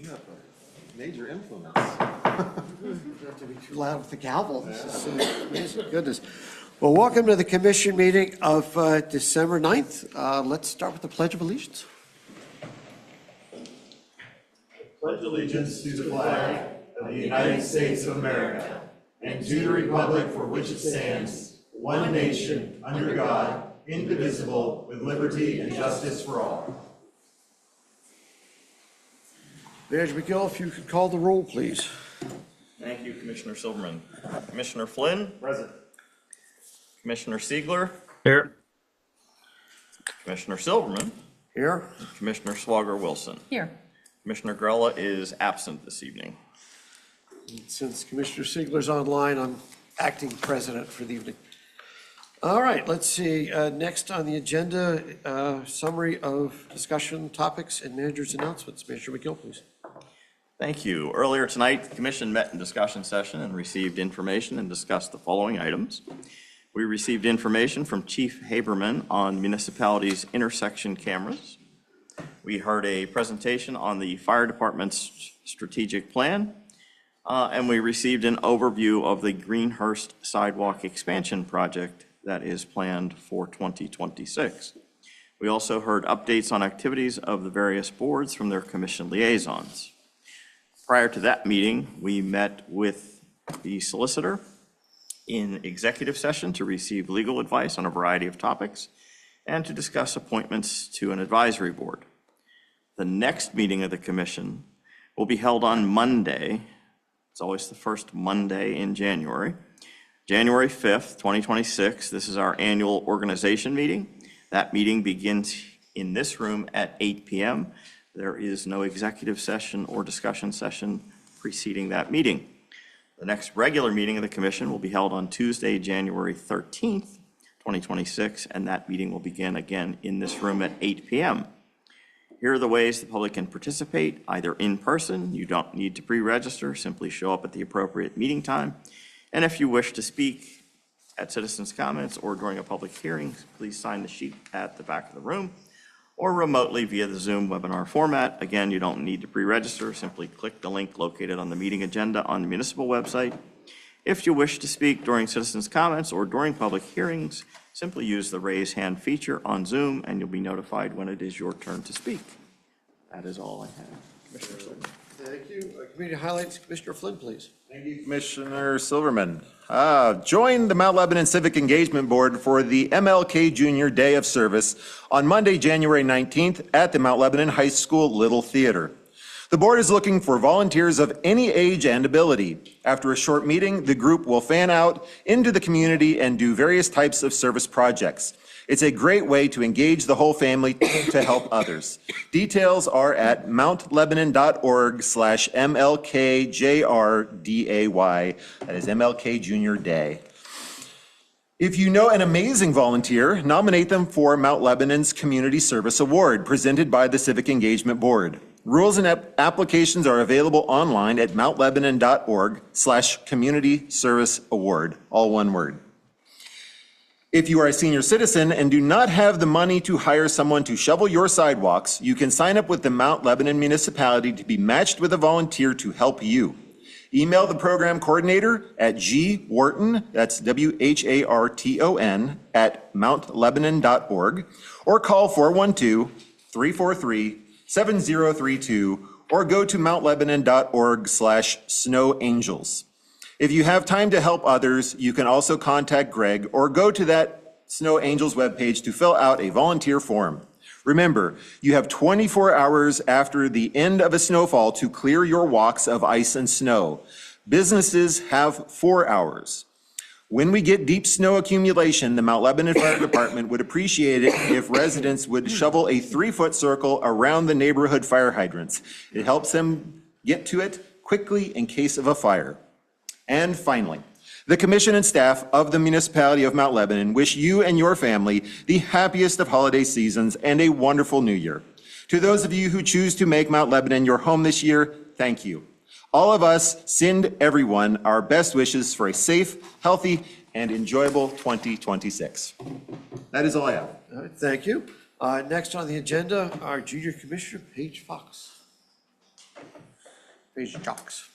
have a major influence. You have to be too loud with the gavel. This is amazing. Goodness. Well, welcome to the commission meeting of December 9th. Let's start with the Pledge of Allegiance. Pledge allegiance to the flag of the United States of America and to the republic for which it stands, one nation, under God, indivisible, with liberty and justice for all. Manager McGill, if you could call the roll, please. Thank you, Commissioner Silverman. Commissioner Flynn? Present. Commissioner Siegler? Here. Commissioner Silverman? Here. Commissioner Swager Wilson? Here. Commissioner Grella is absent this evening. Since Commissioner Siegler's online, I'm acting president for the evening. All right, let's see. Next on the agenda, summary of discussion topics and manager's announcements. Manager McGill, please. Thank you. Earlier tonight, the commission met in discussion session and received information and discussed the following items. We received information from Chief Haberman on municipalities' intersection cameras. We heard a presentation on the fire department's strategic plan, and we received an overview of the Greenhurst Sidewalk Expansion Project that is planned for 2026. We also heard updates on activities of the various boards from their commission liaisons. Prior to that meeting, we met with the solicitor in executive session to receive legal advice on a variety of topics and to discuss appointments to an advisory board. The next meeting of the commission will be held on Monday. It's always the first Monday in January, January 5th, 2026. This is our annual organization meeting. That meeting begins in this room at 8 p.m. There is no executive session or discussion session preceding that meeting. The next regular meeting of the commission will be held on Tuesday, January 13th, 2026, and that meeting will begin again in this room at 8 p.m. Here are the ways the public can participate, either in person. You don't need to pre-register, simply show up at the appropriate meeting time. And if you wish to speak at citizens' comments or during a public hearing, please sign the sheet at the back of the room or remotely via the Zoom webinar format. Again, you don't need to pre-register, simply click the link located on the meeting agenda on the municipal website. If you wish to speak during citizens' comments or during public hearings, simply use the raise hand feature on Zoom and you'll be notified when it is your turn to speak. That is all I have. Commissioner Silverman. Thank you. Community highlights, Commissioner Flynn, please. Thank you, Commissioner Silverman. Join the Mount Lebanon Civic Engagement Board for the MLK Junior Day of Service on Monday, January 19th at the Mount Lebanon High School Little Theater. The board is looking for volunteers of any age and ability. After a short meeting, the group will fan out into the community and do various types of service projects. It's a great way to engage the whole family to help others. Details are at mountlebanon.org/MLKJRDAY. That is MLK Junior Day. If you know an amazing volunteer, nominate them for Mount Lebanon's Community Service Award, presented by the Civic Engagement Board. Rules and applications are available online at mountlebanon.org/Community Service Award, all one word. If you are a senior citizen and do not have the money to hire someone to shovel your sidewalks, you can sign up with the Mount Lebanon municipality to be matched with a volunteer to help you. Email the program coordinator at gwharton, that's WHARTON, at mountlebanon.org, or call 412-343-7032, or go to mountlebanon.org/snowangels. If you have time to help others, you can also contact Greg or go to that Snow Angels webpage to fill out a volunteer form. Remember, you have 24 hours after the end of a snowfall to clear your walks of ice and snow. Businesses have 4 hours. When we get deep snow accumulation, the Mount Lebanon Fire Department would appreciate it if residents would shovel a 3-foot circle around the neighborhood fire hydrants. It helps them get to it quickly in case of a fire. And finally, the commission and staff of the municipality of Mount Lebanon wish you and your family the happiest of holiday seasons and a wonderful new year. To those of you who choose to make Mount Lebanon your home this year, thank you. All of us send everyone our best wishes for a safe, healthy, and enjoyable 2026. That is all I have. All right, thank you. Next on the agenda, our junior commissioner, Paige Fox. Ms. Jocks.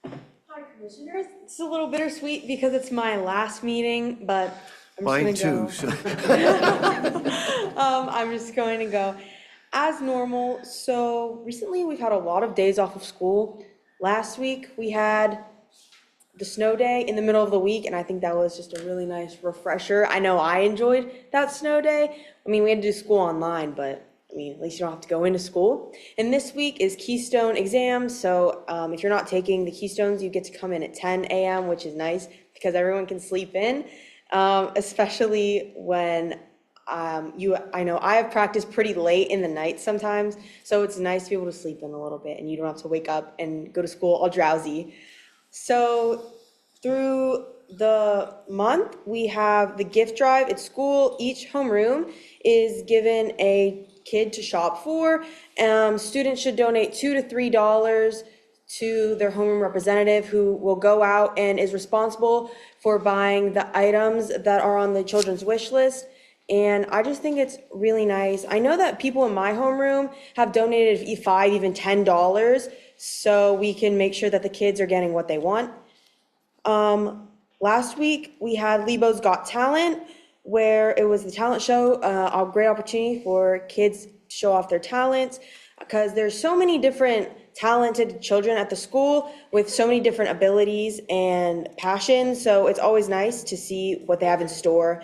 Hi, Commissioners. It's a little bittersweet because it's my last meeting, but I'm Mine just gonna too. go. I'm just going to go as normal. So recently we've had a lot of days off of school. Last week we had the snow day in the middle of the week, and I think that was just a really nice refresher. I know I enjoyed that snow day. I mean, we had to do school online, but I mean, at least you don't have to go into school. And this week is Keystone exams, so if you're not taking the Keystones, you get to come in at 10 a.m., which is nice because everyone can sleep in, especially when I know I have practiced pretty late in the night sometimes, so it's nice to be able to sleep in a little bit, and you don't have to wake up and go to school all drowsy. So through the month, we have the gift drive at school. Each homeroom is given a kid to shop for. Students should donate $2 to $3 to their homeroom representative, who will go out and is responsible for buying the items that are on the children's wish list. And I just think it's really nice. I know that people in my homeroom have donated $5, even $10, so we can make sure that the kids are getting what they want. Last week, we had Lebo's Got Talent, where it was the talent show, a great opportunity for kids to show off their talents, because there's so many different talented children at the school with so many different abilities and passions, so it's always nice to see what they have in store.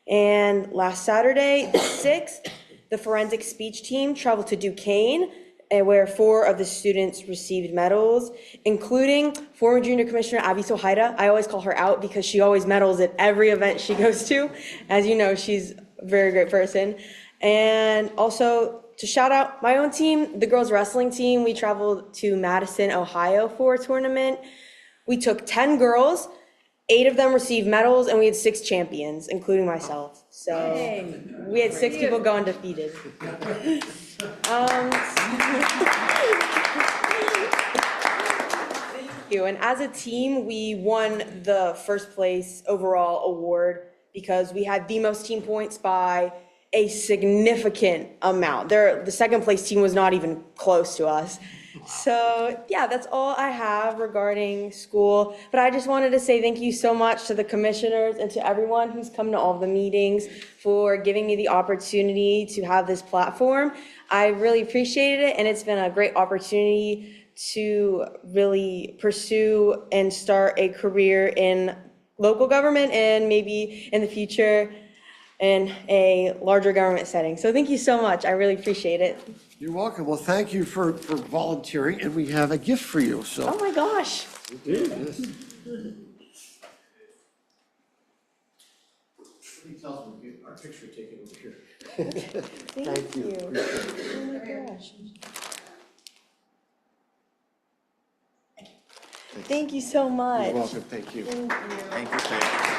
And last Saturday, the 6th, the forensic speech team traveled to Duquesne, where 4 of the students received medals, including former Junior Commissioner Abby Sohaida. I always call her out because she always medals at every event she goes to. As you know, she's a very great person. And also to shout out my own team, the girls wrestling team. We traveled to Madison, Ohio for a tournament. We took 10 girls. 8 of them received medals, and we had 6 champions, including myself. So we had 6 people go undefeated. Thank you. And as a team, we won the first place overall award because we had the most team points by a significant amount. The second place team was not even close to us. So yeah, that's all I have regarding school. But I just wanted to say thank you so much to the commissioners and to everyone who's come to all the meetings for giving me the opportunity to have this platform. I really appreciated it, and it's been a great opportunity to really pursue and start a career in local government and maybe in the future in a larger government setting. So thank you so much. I really appreciate it. You're welcome. Well, thank you for volunteering, and we have a gift for you, so. Oh my gosh. Yes. Our picture taken over here. Thank you. Oh my gosh. Thank you so much. You're welcome, thank you. Thank you. Thank you, Faith.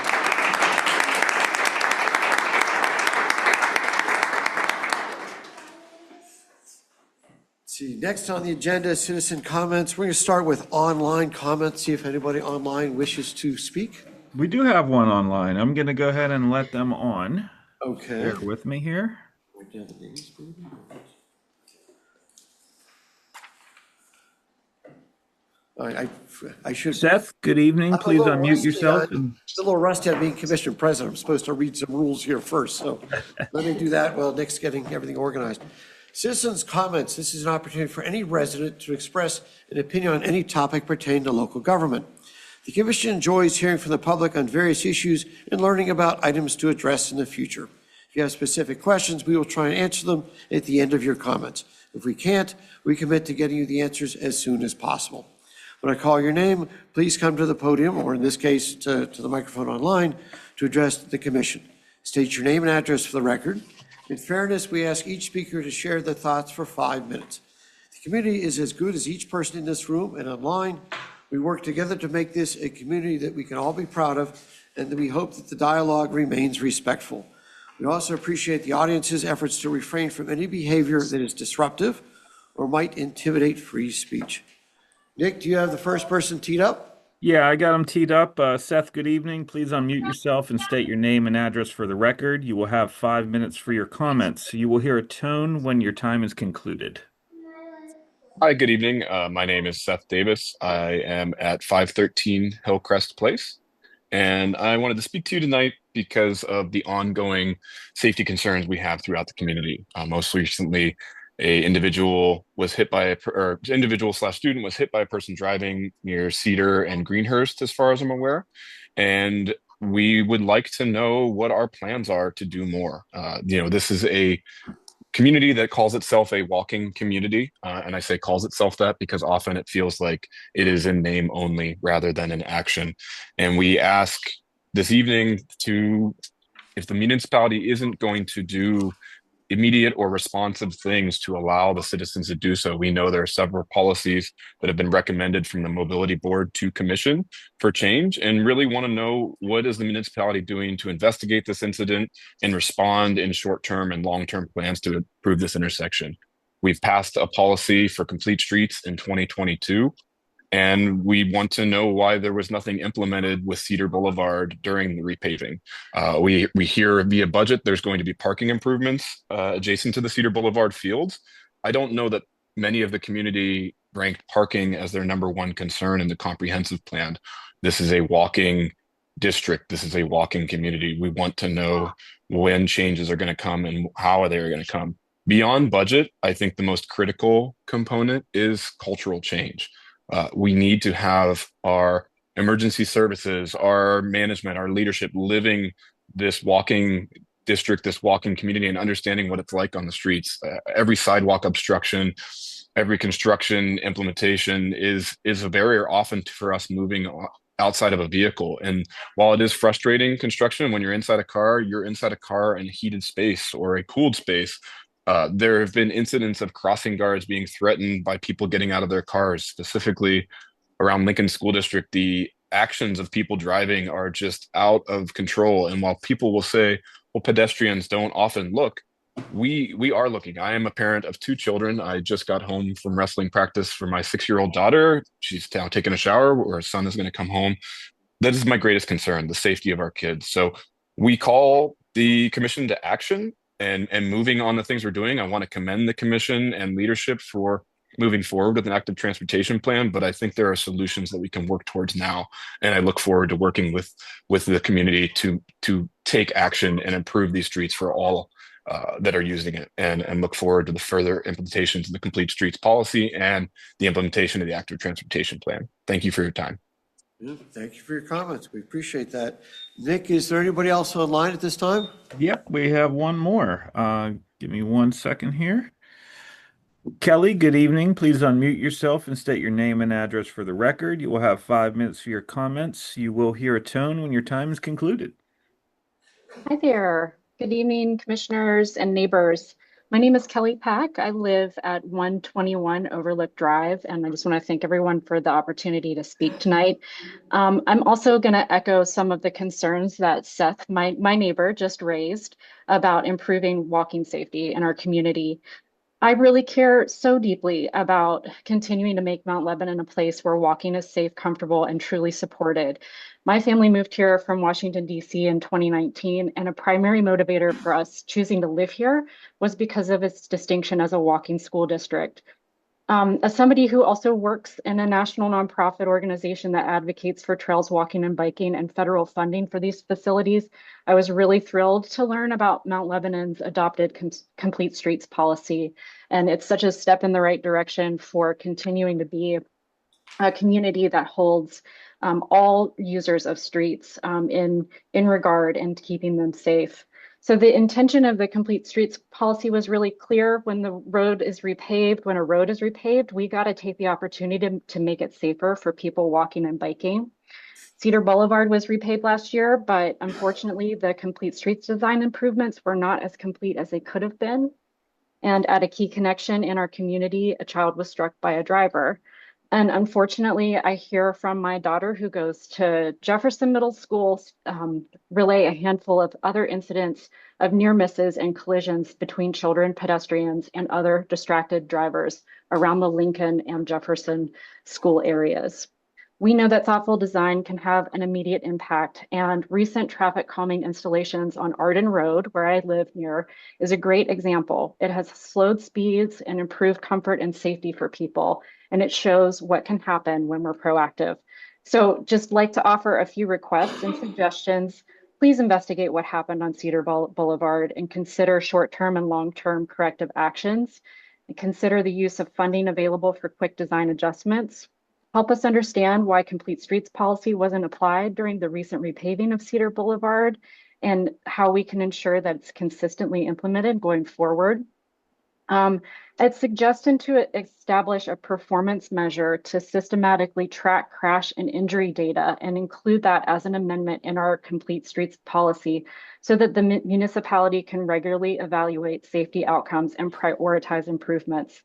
See, next on the agenda, citizen comments. We're going to start with online comments, see if anybody online wishes to speak. We do have one online. I'm going to go ahead and let them on. Okay. Bear with me here. I should. Seth, good evening. I'm a Please little unmute rusty, yourself. I'm a little rusty on being commissioner president. I'm supposed to read some rules here first, so let me do that while Nick's getting everything organized. Citizens' comments. This is an opportunity for any resident to express an opinion on any topic pertaining to local government. The commission enjoys hearing from the public on various issues and learning about items to address in the future. If you have specific questions, we will try and answer them at the end of your comments. If we can't, we commit to getting you the answers as soon as possible. When I call your name, please come to the podium, or in this case, to the microphone online, to address the commission. State your name and address for the record. In fairness, we ask each speaker to share their thoughts for 5 minutes. The community is as good as each person in this room and online. We work together to make this a community that we can all be proud of, and that we hope that the dialogue remains respectful. We also appreciate the audience's efforts to refrain from any behavior that is disruptive or might intimidate free speech. Nick, do you have the first person teed up? Yeah, I got them teed up. Seth, good evening. Please unmute yourself and state your name and address for the record. You will have 5 minutes for your comments. You will hear a tone when your time is concluded. Hi, good evening. My name is Seth Davis. I am at 513 Hillcrest Place, and I wanted to speak to you tonight because of the ongoing safety concerns we have throughout the community. Most recently, a individual was hit by or individual slash student was hit by a person driving near Cedar and Greenhurst, as far as I'm aware. And we would like to know what our plans are to do more. This is a community that calls itself a walking community. And I say calls itself that because often it feels like it is in name only rather than in action. And we ask this evening to, if the municipality isn't going to do immediate or responsive things to allow the citizens to do so. We know there are several policies that have been recommended from the mobility board to commission for change, and really want to know, what is the municipality doing to investigate this incident and respond in short-term and long-term plans to improve this intersection. We've passed a policy for complete streets in 2022. And we want to know why there was nothing implemented with Cedar Boulevard during the repaving. We hear via budget there's going to be parking improvements adjacent to the Cedar Boulevard fields. I don't know that many of the community ranked parking as their number one concern in the comprehensive plan. This is a walking district. This is a walking community. We want to know when changes are going to come and how they are going to come. Beyond budget, I think the most critical component is cultural change. We need to have our emergency services, our management, our leadership living this walking district, this walking community, and understanding what it's like on the streets. Every sidewalk obstruction, every construction implementation is a barrier often for us moving outside of a vehicle. And while it is frustrating construction, when you're inside a car in a heated space or a cooled space. There have been incidents of crossing guards being threatened by people getting out of their cars, specifically around Lincoln School District. The actions of people driving are just out of control. And while people will say, well, pedestrians don't often look, we are looking. I am a parent of two children. I just got home from wrestling practice for my 6-year-old daughter. She's now taking a shower, or her son is going to come home. That is my greatest concern, the safety of our kids. So we call the commission to action. And moving on the things we're doing. I want to commend the commission and leadership for moving forward with an active transportation plan, but I think there are solutions that we can work towards now. And I look forward to working with the community to take action and improve these streets for all that are using it, and look forward to the further implementations of the Complete Streets policy and the implementation of the active transportation plan. Thank you for your time. Yeah, thank you for your comments. We appreciate that. Nick, is there anybody else online at this time? Yep, we have one more. Give me 1 second here. Kelly, good evening. Please unmute yourself and state your name and address for the record. You will have 5 minutes for your comments. You will hear a tone when your time is concluded. Hi there. Good evening, commissioners and neighbors. My name is Kelly Pack. I live at 121 Overlook Drive, and I just want to thank everyone for the opportunity to speak tonight. I'm also going to echo some of the concerns that Seth, my neighbor, just raised about improving walking safety in our community. I really care so deeply about continuing to make Mount Lebanon a place where walking is safe, comfortable, and truly supported. My family moved here from Washington, D.C. in 2019, and a primary motivator for us choosing to live here was because of its distinction as a walking school district. As somebody who also works in a national nonprofit organization that advocates for trails, walking, and biking and federal funding for these facilities, I was really thrilled to learn about Mount Lebanon's adopted Complete Streets policy. And it's such a step in the right direction for continuing to be a community that holds all users of streets in regard and keeping them safe. So the intention of the Complete Streets policy was really clear. When a road is repaved, we got to take the opportunity to make it safer for people walking and biking. Cedar Boulevard was repaved last year, but unfortunately the Complete Streets design improvements were not as complete as they could have been. And at a key connection in our community, a child was struck by a driver. And unfortunately, I hear from my daughter who goes to Jefferson Middle School, relay a handful of other incidents of near misses and collisions between children, pedestrians, and other distracted drivers around the Lincoln and Jefferson school areas. We know that thoughtful design can have an immediate impact, and recent traffic calming installations on Arden Road, where I live near, is a great example. It has slowed speeds and improved comfort and safety for people, and it shows what can happen when we're proactive. So just like to offer a few requests and suggestions. Please investigate what happened on Cedar Boulevard and consider short-term and long-term corrective actions. And consider the use of funding available for quick design adjustments. Help us understand why Complete Streets policy wasn't applied during the recent repaving of Cedar Boulevard and how we can ensure that it's consistently implemented going forward. I'd suggest to establish a performance measure to systematically track crash and injury data and include that as an amendment in our Complete Streets policy so that the municipality can regularly evaluate safety outcomes and prioritize improvements.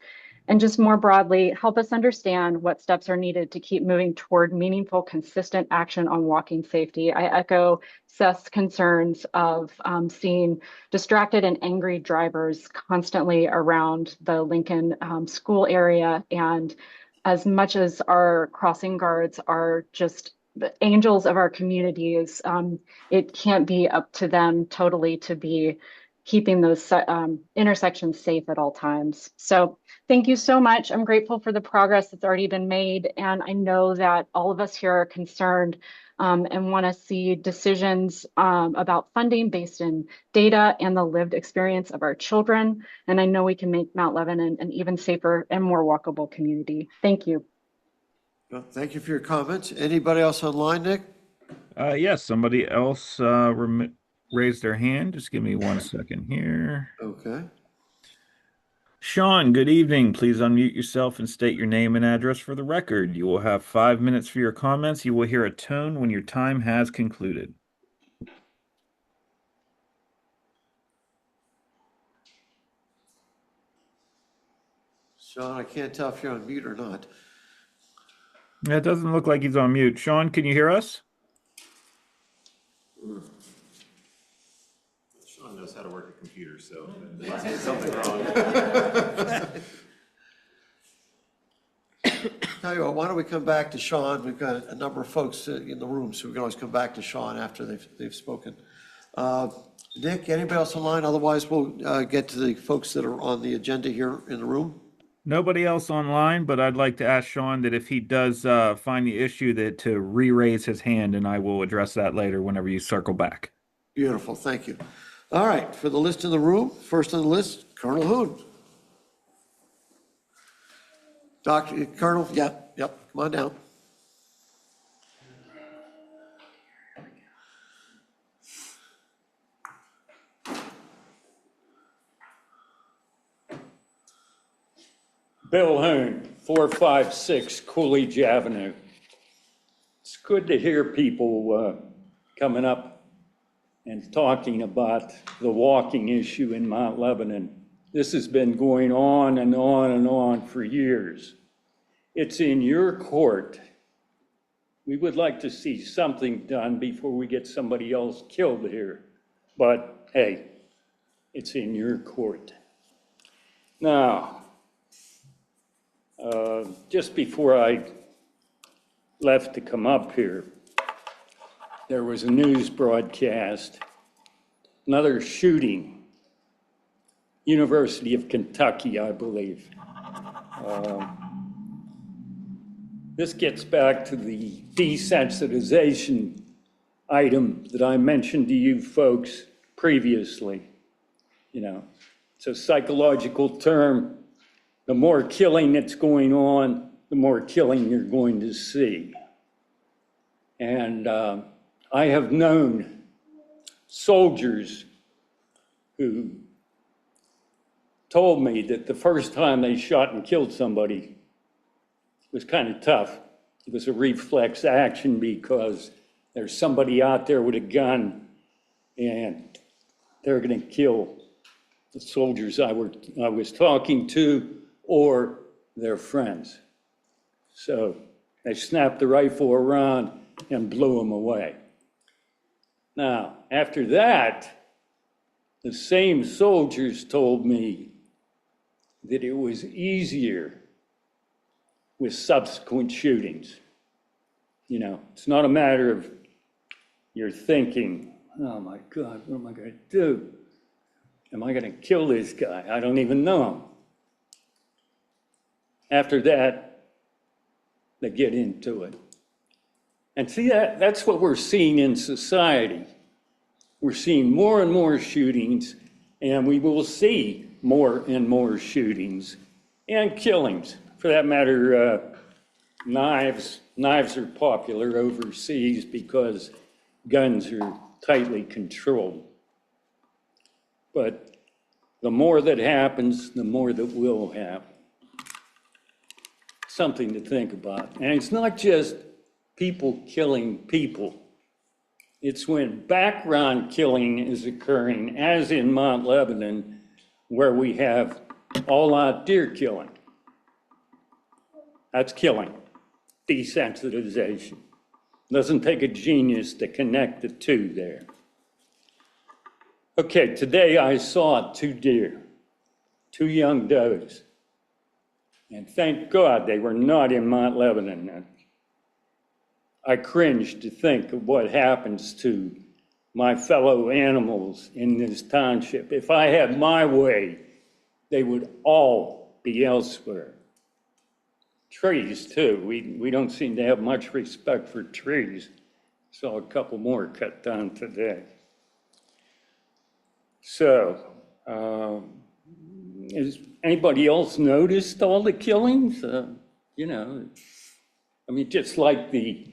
And just more broadly, help us understand what steps are needed to keep moving toward meaningful, consistent action on walking safety. I echo Seth's concerns of seeing distracted and angry drivers constantly around the Lincoln school area. And as much as our crossing guards are just the angels of our communities, it can't be up to them totally to be keeping those intersections safe at all times. So thank you so much. I'm grateful for the progress that's already been made. And I know that all of us here are concerned and want to see decisions about funding based in data and the lived experience of our children. And I know we can make Mount Lebanon an even safer and more walkable community. Thank you. Well, thank you for your comments. Anybody else online, Nick? Yes, somebody else raised their hand. Just give me 1 second here. Okay. Sean, good evening. Please unmute yourself and state your name and address for the record. You will have 5 minutes for your comments. You will hear a tone when your time has concluded. Sean, I can't tell if you're on mute or not. It doesn't look like he's on mute. Sean, can you hear us? Sean knows how to work a computer, so there must be something wrong. Tell you what, why don't we come back to Sean? We've got a number of folks in the room, so we can always come back to Sean after they've spoken. Nick, anybody else online? Otherwise, we'll get to the folks that are on the agenda here in the room. Nobody else online, but I'd like to ask Sean that if he does find the issue, that to re-raise his hand, and I will address that later whenever you circle back. Beautiful, thank you. All right, for the list in the room, first on the list, Colonel Hood. Colonel, yep, come on down. Bill Hoon, 456 Coolidge Avenue. It's good to hear people coming up and talking about the walking issue in Mount Lebanon. This has been going on and on and on for years. It's in your court. We would like to see something done before we get somebody else killed here. But hey, it's in your court. Now, just before I left to come up here, there was a news broadcast, another shooting, University of Kentucky, I believe. This gets back to the desensitization item that I mentioned to you folks previously. You know, it's a psychological term. The more killing that's going on, the more killing you're going to see. And I have known soldiers who told me that the first time they shot and killed somebody was kind of tough. It was a reflex action because there's somebody out there with a gun and they're going to kill the soldiers I was talking to or their friends. So they snapped the rifle around and blew them away. Now, after that, the same soldiers told me that it was easier with subsequent shootings. You know, it's not a matter of you're thinking, oh my God, what am I going to do? Am I going to kill this guy? I don't even know him. After that, they get into it. And see, that's what we're seeing in society. We're seeing more and more shootings, and we will see more and more shootings and killings. For that matter, knives are popular overseas because guns are tightly controlled. But the more that happens, the more that will happen. Something to think about. And it's not just people killing people. It's when background killing is occurring, as in Mount Lebanon, where we have all-out deer killing. That's killing, desensitization. Doesn't take a genius to connect the two there. Okay, today I saw 2 deer, 2 young does. And thank God they were not in Mount Lebanon. I cringe to think of what happens to my fellow animals in this township. If I had my way, they would all be elsewhere. Trees, too. We don't seem to have much respect for trees. Saw a couple more cut down today. So, has anybody else noticed all the killings? You know, I mean, just like the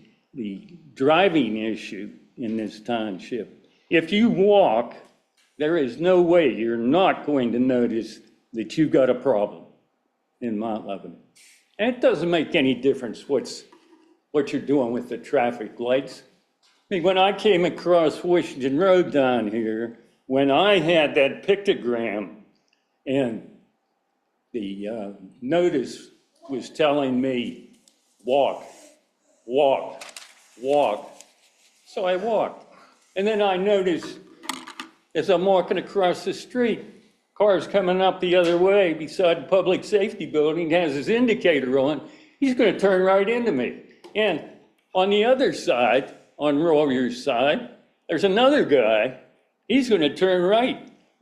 driving issue in this township. If you walk, there is no way you're not going to notice that you've got a problem in Mount Lebanon. And it doesn't make any difference what you're doing with the traffic lights. I mean, when I came across Washington Road down here, when I had that pictogram and the notice was telling me, walk, walk, walk. So I walked. And then I noticed as I'm walking across the street, cars coming up the other way beside the public safety building, has his indicator on. He's going to turn right into me. And on the other side, on Royer's side, there's another guy. He's going to turn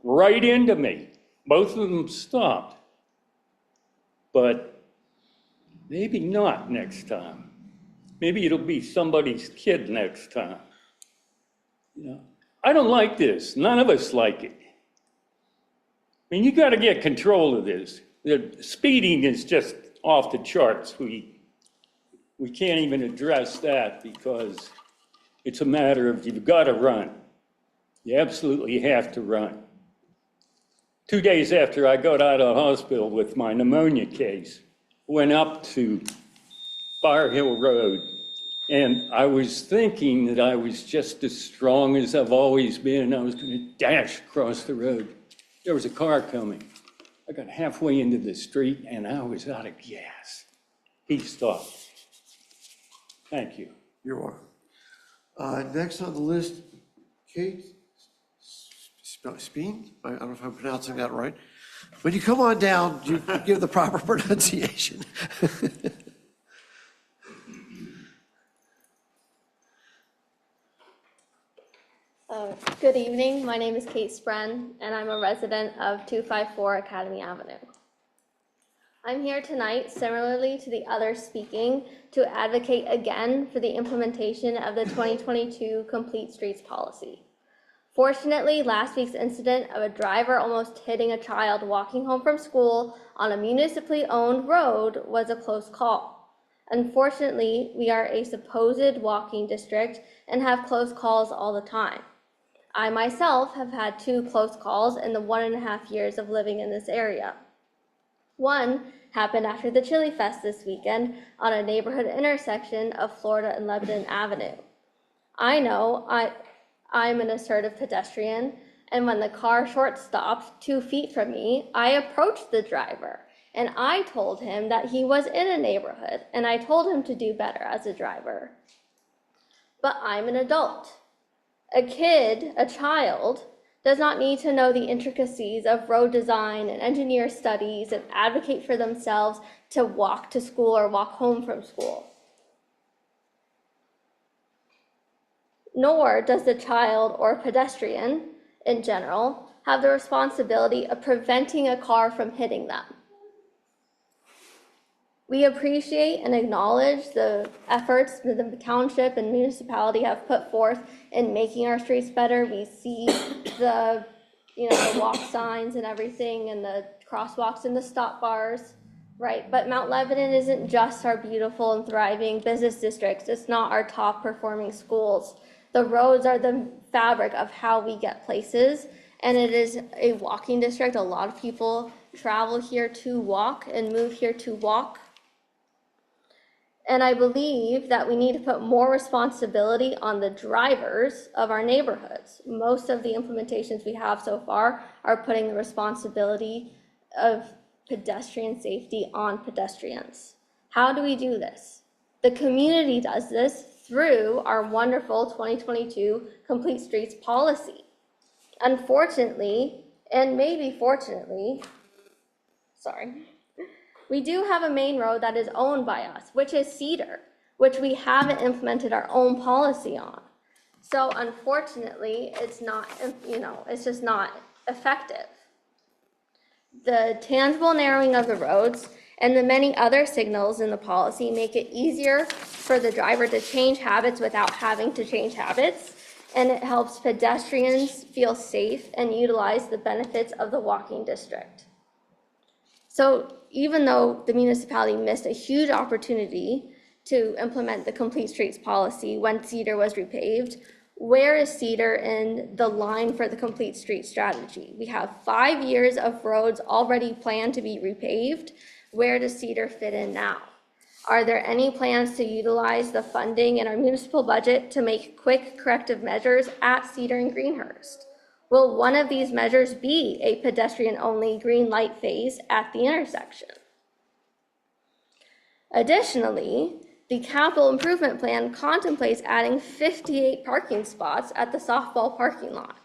right into me. Both of them stopped. But maybe not next time. Maybe it'll be somebody's kid next time. You know, I don't like this. None of us like it. I mean, you got to get control of this. The speeding is just off the charts. We can't even address that because it's a matter of you've got to run. You absolutely have to run. 2 days after I got out of hospital with my pneumonia case, went up to Fire Hill Road, and I was thinking that I was just as strong as I've always been. I was going to dash across the road. There was a car coming. I got halfway into the street and I was out of gas. He stopped. Thank you. You're welcome. Next on the list, Kate Speen? I don't know if I'm pronouncing that right. When you come on down, you give the proper pronunciation. Good evening. My name is Kate Spren, and I'm a resident of 254 Academy Avenue. I'm here tonight, similarly to the others speaking, to advocate again for the implementation of the 2022 Complete Streets policy. Fortunately, last week's incident of a driver almost hitting a child walking home from school on a municipally owned road was a close call. Unfortunately, we are a supposed walking district and have close calls all the time. I myself have had 2 close calls in the 1.5 years of living in this area. One happened after the Chili Fest this weekend on a neighborhood intersection of Florida and Lebanon Avenue. I know I'm an assertive pedestrian, and when the car short stopped 2 feet from me, I approached the driver, and I told him that he was in a neighborhood, and I told him to do better as a driver. But I'm an adult. A kid, a child, does not need to know the intricacies of road design and engineer studies and advocate for themselves to walk to school or walk home from school. nor does the child or pedestrian in general have the responsibility of preventing a car from hitting them. We appreciate and acknowledge the efforts that the township and municipality have put forth in making our streets better. We see the, the walk signs and everything, and the crosswalks and the stop bars, right? But Mount Lebanon isn't just our beautiful and thriving business districts. It's not our top performing schools. The roads are the fabric of how we get places, and it is a walking district. A lot of people travel here to walk and move here to walk. And I believe that we need to put more responsibility on the drivers of our neighborhoods. Most of the implementations we have so far are putting the responsibility of pedestrian safety on pedestrians. How do we do this? The community does this through our wonderful 2022 Complete Streets policy. Unfortunately, and maybe fortunately, we do have a main road that is owned by us, which is Cedar, which we haven't implemented our own policy on. So unfortunately, it's not, it's just not effective. The tangible narrowing of the roads and the many other signals in the policy make it easier for the driver to change habits without having to change habits, and it helps pedestrians feel safe and utilize the benefits of the walking district. So even though the municipality missed a huge opportunity to implement the Complete Streets policy when Cedar was repaved, where is Cedar in the line for the Complete Streets strategy? We have 5 years of roads already planned to be repaved. Where does Cedar fit in now? Are there any plans to utilize the funding in our municipal budget to make quick corrective measures at Cedar and Greenhurst? Will one of these measures be a pedestrian-only green light phase at the intersection? Additionally, the capital improvement plan contemplates adding 58 parking spots at the softball parking lot.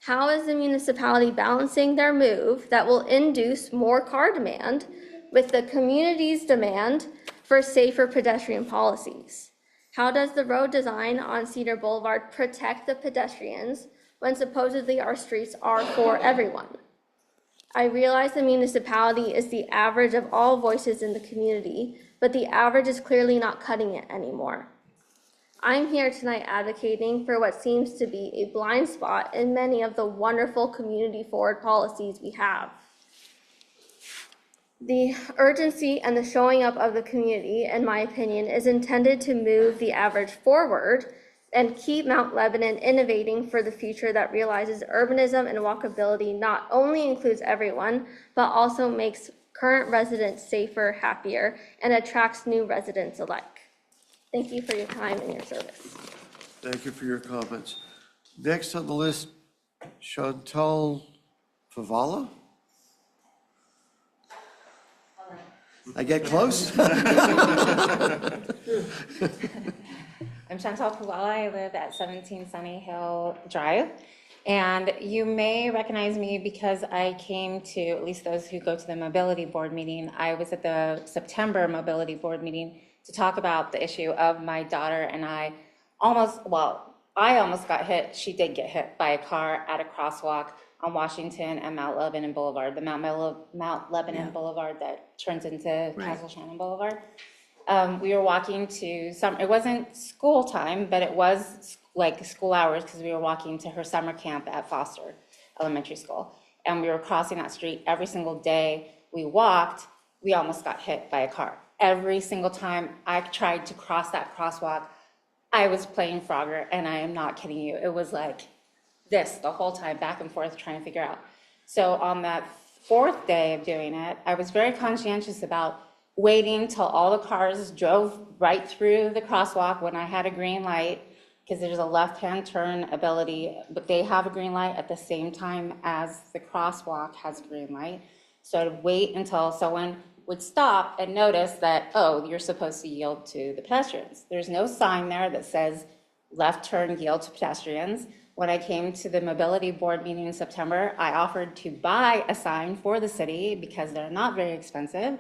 How is the municipality balancing their move that will induce more car demand with the community's demand for safer pedestrian policies? How does the road design on Cedar Boulevard protect the pedestrians when supposedly our streets are for everyone? I realize the municipality is the average of all voices in the community, but the average is clearly not cutting it anymore. I'm here tonight advocating for what seems to be a blind spot in many of the wonderful community-forward policies we have. The urgency and the showing up of the community, in my opinion, is intended to move the average forward and keep Mount Lebanon innovating for the future that realizes urbanism and walkability not only includes everyone, but also makes current residents safer, happier, and attracts new residents alike. Thank you for your time and your service. Thank you for your comments. Next on the list, Chantal Favala? I get close? I'm Chantal Puwala. I live at 17 Sunny Hill Drive. And you may recognize me because I came to, at least those who go to the mobility board meeting, I was at the September mobility board meeting to talk about the issue of my daughter and I almost got hit. She did get hit by a car at a crosswalk on Washington and Mount Lebanon Boulevard, the Mount Lebanon Boulevard that turns into Castle Shannon Boulevard. We were walking to it wasn't school time, but it was like school hours because we were walking to her summer camp at Foster Elementary School. And we were crossing that street every single day we walked, we almost got hit by a car. Every single time I tried to cross that crosswalk, I was playing Frogger, and I am not kidding you. It was like this the whole time, back and forth, trying to figure out. So on that fourth day of doing it, I was very conscientious about waiting till all the cars drove right through the crosswalk when I had a green light, because there's a left-hand turn ability, but they have a green light at the same time as the crosswalk has a green light. So I'd wait until someone would stop and notice that, oh, you're supposed to yield to the pedestrians. There's no sign there that says left turn, yield to pedestrians. When I came to the mobility board meeting in September, I offered to buy a sign for the city because they're not very expensive.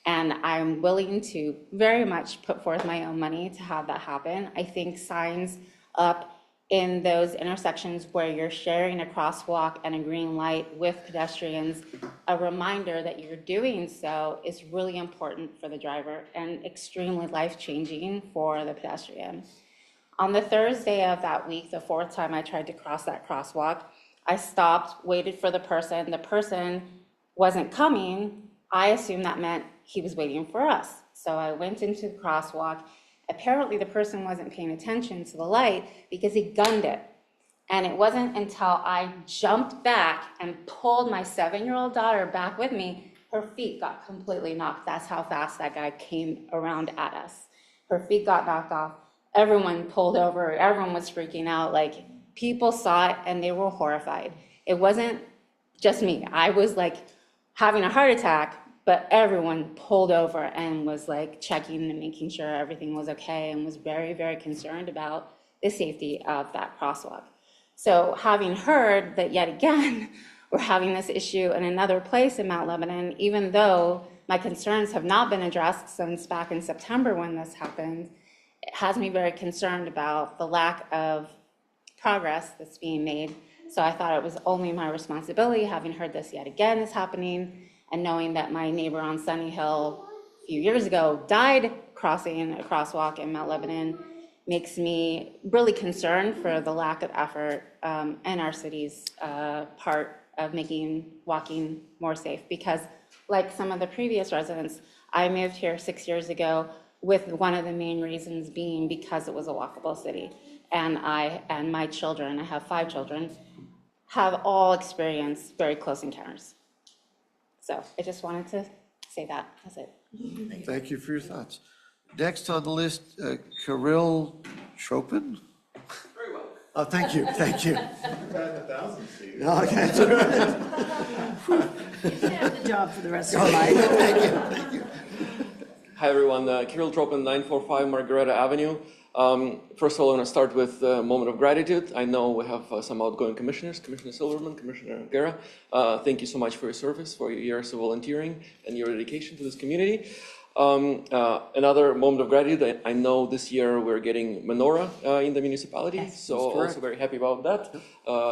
And I'm willing to very much put forth my own money to have that happen. I think signs up in those intersections where you're sharing a crosswalk and a green light with pedestrians, a reminder that you're doing so is really important for the driver and extremely life-changing for the pedestrian. On the Thursday of that week, the fourth time I tried to cross that crosswalk, I stopped, waited for the person wasn't coming. I assumed that meant he was waiting for us. So I went into the crosswalk. Apparently the person wasn't paying attention to the light because he gunned it. And it wasn't until I jumped back and pulled my 7-year-old daughter back with me, her feet got completely knocked. That's how fast that guy came around at us. Her feet got knocked off. Everyone pulled over. Everyone was freaking out. Like, people saw it and they were horrified. It wasn't just me. I was like having a heart attack, but everyone pulled over and was like checking and making sure everything was okay and was very, very concerned about the safety of that crosswalk. So having heard that yet again, we're having this issue in another place in Mount Lebanon, even though my concerns have not been addressed since back in September when this happened, it has me very concerned about the lack of progress that's being made. So I thought it was only my responsibility, having heard this yet again is happening, and knowing that my neighbor on Sunny Hill a few years ago died crossing a crosswalk in Mount Lebanon makes me really concerned for the lack of effort in our city's part of making walking more safe. Because like some of the previous residents, I moved here 6 years ago with one of the main reasons being because it was a walkable city. And I and my children, I have 5 children, have all experienced very close encounters. So I just wanted to say that. That's it. Thank you for your thoughts. Next on the list, Kirill Chopin? Very well. Oh, thank you. Batting 1,000, Steve. Okay. The job for the rest of your life. Thank you. Hi, everyone. Kirill Tropin, 945 Margareta Avenue. First of all, I want to start with a moment of gratitude. I know we have some outgoing commissioners, Commissioner Silverman, Commissioner Guerra. Thank you so much for your service, for your years of volunteering, and your dedication to this community. Another moment of gratitude, I know this year we're getting menorah in the municipality, yes, so also very happy about that.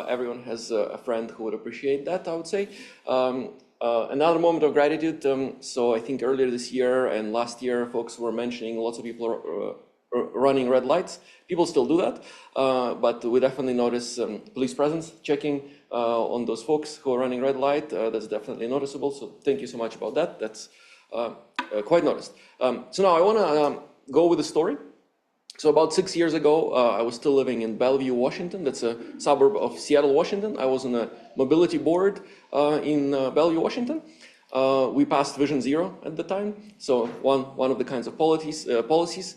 Everyone has a friend who would appreciate that, I would say. Another moment of gratitude, so I think earlier this year and last year, folks were mentioning lots of people running red lights. People still do that, but we definitely notice police presence checking on those folks who are running red light. That's definitely noticeable, so thank you so much about that. That's quite noticed. So now I want to go with the story. So about 6 years ago, I was still living in Bellevue, Washington. That's a suburb of Seattle, Washington. I was on a mobility board in Bellevue, Washington. We passed Vision Zero at the time, so one of the kinds of policies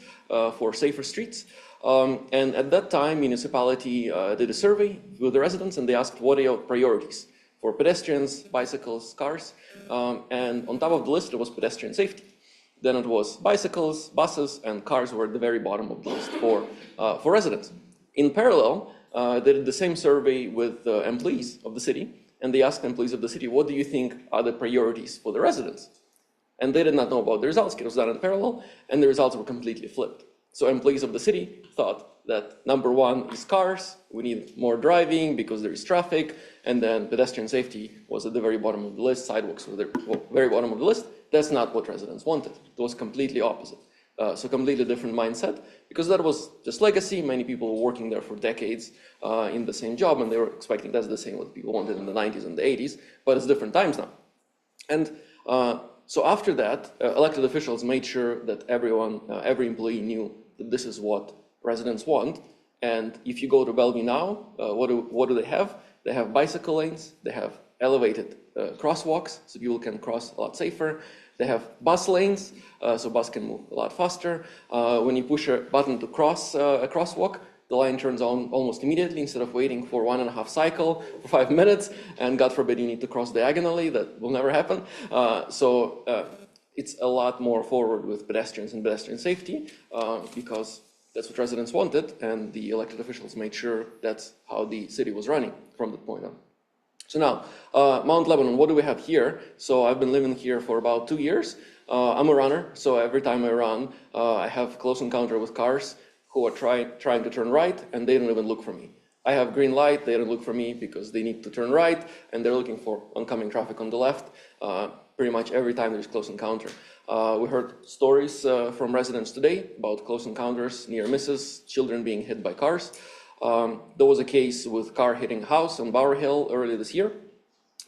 for safer streets. And at that time, municipality did a survey with the residents, and they asked, what are your priorities for pedestrians, bicycles, cars? And on top of the list, there was pedestrian safety. Then it was bicycles, buses, and cars were at the very bottom of the list for residents. In parallel, they did the same survey with employees of the city, and they asked employees of the city, what do you think are the priorities for the residents? And they did not know about the results. It was done in parallel, and the results were completely flipped. So employees of the city thought that number one is cars, we need more driving because there is traffic, and then pedestrian safety was at the very bottom of the list, sidewalks were at the very bottom of the list. That's not what residents wanted. It was completely opposite. So completely different mindset, because that was just legacy. Many people were working there for decades in the same job, and they were expecting that's the same what people wanted in the 90s and the 80s, but it's different times now. And so after that, elected officials made sure that everyone, every employee knew that this is what residents want. And if you go to Bellevue now, what do they have? They have bicycle lanes, they have elevated crosswalks, so people can cross a lot safer. They have bus lanes, so bus can move a lot faster. When you push a button to cross a crosswalk, the line turns on almost immediately instead of waiting for 1.5 cycle for 5 minutes, and God forbid you need to cross diagonally. That will never happen. So it's a lot more forward with pedestrians and pedestrian safety because that's what residents wanted, and the elected officials made sure that's how the city was running from that point on. So now, Mount Lebanon, what do we have here? So I've been living here for about 2 years. I'm a runner, so every time I run, I have close encounter with cars. who are trying to turn right, and they don't even look for me. I have green light, they don't look for me because they need to turn right, and they're looking for oncoming traffic on the left pretty much every time there's close encounter. We heard stories from residents today about close encounters, near misses, children being hit by cars. There was a case with car hitting a house on Bower Hill earlier this year.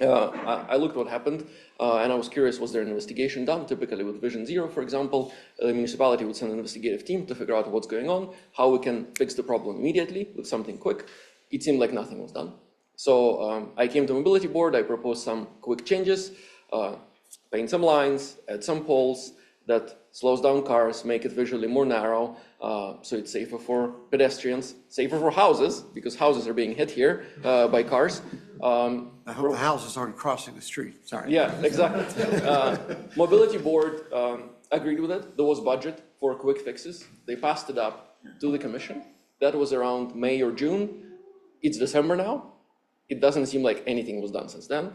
I looked what happened, and I was curious, was there an investigation done? Typically with Vision Zero, for example, the municipality would send an investigative team to figure out what's going on, how we can fix the problem immediately with something quick. It seemed like nothing was done. So I came to Mobility Board, I proposed some quick changes, paint some lines, add some poles that slows down cars, make it visually more narrow, so it's safer for pedestrians, safer for houses, because houses are being hit here by cars. I hope the houses aren't crossing the street, sorry. Yeah, exactly. Mobility Board agreed with it. There was budget for quick fixes. They passed it up to the commission. That was around May or June. It's December now. It doesn't seem like anything was done since then.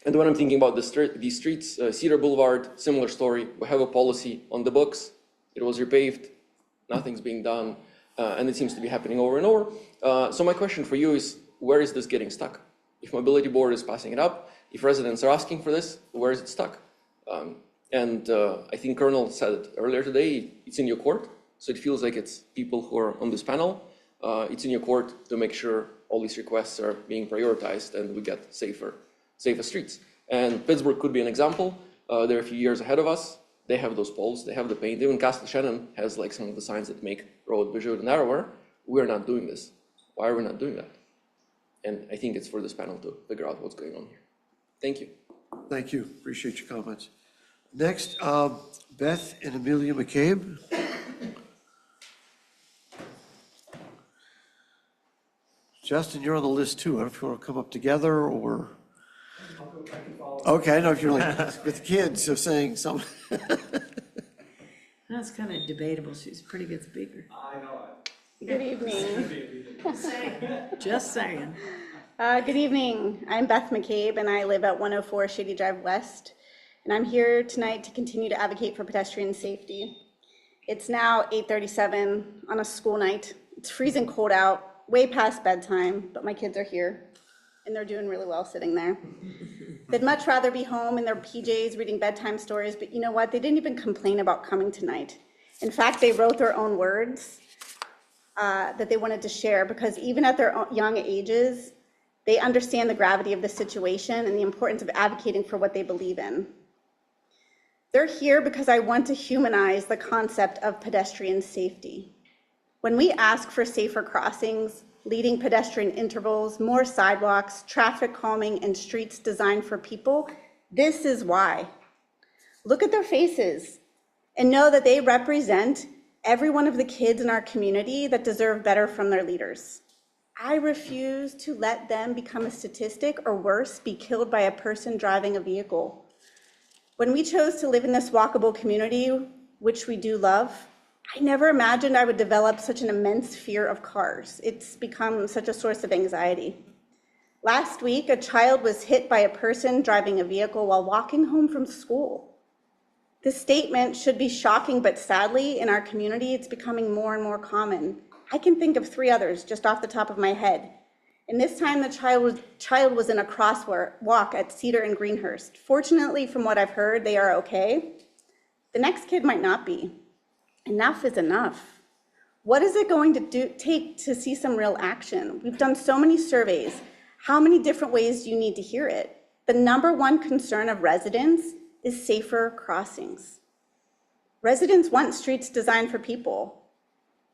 And when I'm thinking about these streets, Cedar Boulevard, similar story. We have a policy on the books. It was repaved. Nothing's being done. And it seems to be happening over and over. So my question for you is, where is this getting stuck? If Mobility Board is passing it up, if residents are asking for this, where is it stuck? And I think Colonel said it earlier today, it's in your court. So it feels like it's people who are on this panel. It's in your court to make sure all these requests are being prioritized and we get safer streets. And Pittsburgh could be an example. They're a few years ahead of us. They have those poles, they have the paint. Even Castle Shannon has like some of the signs that make road visually narrower. We're not doing this. Why are we not doing that? And I think it's for this panel to figure out what's going on here. Thank you. Thank you, appreciate your comments. Next, Beth and Amelia McCabe. Justin, you're on the list too. I don't know if you want to come up together or. Okay, I know if you're like with kids, so saying something. That's kind of debatable. She's a pretty good speaker. I know. Good evening. Just saying. Good evening. I'm Beth McCabe and I live at 104 Shady Drive West. And I'm here tonight to continue to advocate for pedestrian safety. It's now 8:37 on a school night. It's freezing cold out, way past bedtime, but my kids are here and they're doing really well sitting there. They'd much rather be home in their PJs reading bedtime stories, but you know what? They didn't even complain about coming tonight. In fact, they wrote their own words that they wanted to share, because even at their young ages, they understand the gravity of the situation and the importance of advocating for what they believe in. They're here because I want to humanize the concept of pedestrian safety. When we ask for safer crossings, leading pedestrian intervals, more sidewalks, traffic calming, and streets designed for people, this is why. Look at their faces and know that they represent every one of the kids in our community that deserve better from their leaders. I refuse to let them become a statistic, or worse, be killed by a person driving a vehicle. When we chose to live in this walkable community, which we do love, I never imagined I would develop such an immense fear of cars. It's become such a source of anxiety. Last week, a child was hit by a person driving a vehicle while walking home from school. This statement should be shocking, but sadly, in our community, it's becoming more and more common. I can think of 3 others just off the top of my head. And this time, the child was in a crosswalk at Cedar and Greenhurst. Fortunately, from what I've heard, they are okay. The next kid might not be. Enough is enough. What is it going to take to see some real action? We've done so many surveys. How many different ways do you need to hear it? The #1 concern of residents is safer crossings. Residents want streets designed for people.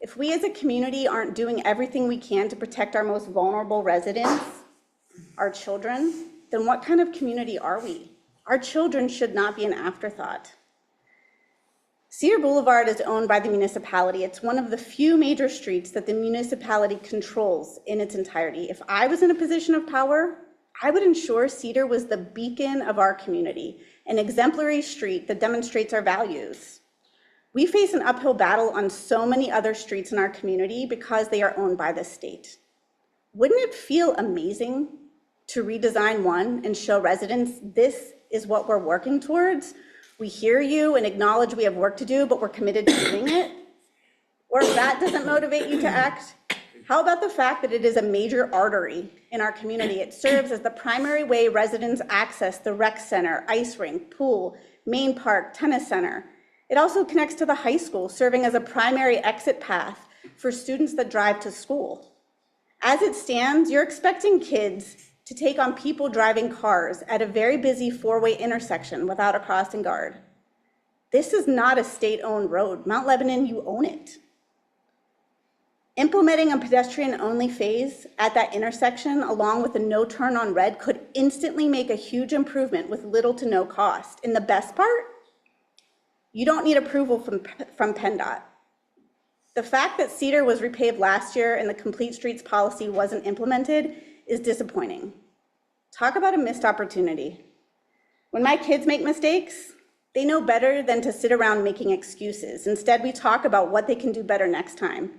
If we as a community aren't doing everything we can to protect our most vulnerable residents, our children, then what kind of community are we? Our children should not be an afterthought. Cedar Boulevard is owned by the municipality. It's one of the few major streets that the municipality controls in its entirety. If I was in a position of power, I would ensure Cedar was the beacon of our community, an exemplary street that demonstrates our values. We face an uphill battle on so many other streets in our community because they are owned by the state. Wouldn't it feel amazing to redesign one and show residents this is what we're working towards? We hear you and acknowledge we have work to do, but we're committed to doing it. Or if that doesn't motivate you to act, how about the fact that it is a major artery in our community? It serves as the primary way residents access the rec center, ice rink, pool, main park, tennis center. It also connects to the high school, serving as a primary exit path for students that drive to school. As it stands, you're expecting kids to take on people driving cars at a very busy four-way intersection without a crossing guard. This is not a state-owned road. Mount Lebanon, you own it. Implementing a pedestrian-only phase at that intersection, along with a no turn on red, could instantly make a huge improvement with little to no cost. And the best part, you don't need approval from PennDOT. The fact that Cedar was repaved last year and the Complete Streets policy wasn't implemented is disappointing. Talk about a missed opportunity. When my kids make mistakes, they know better than to sit around making excuses. Instead, we talk about what they can do better next time.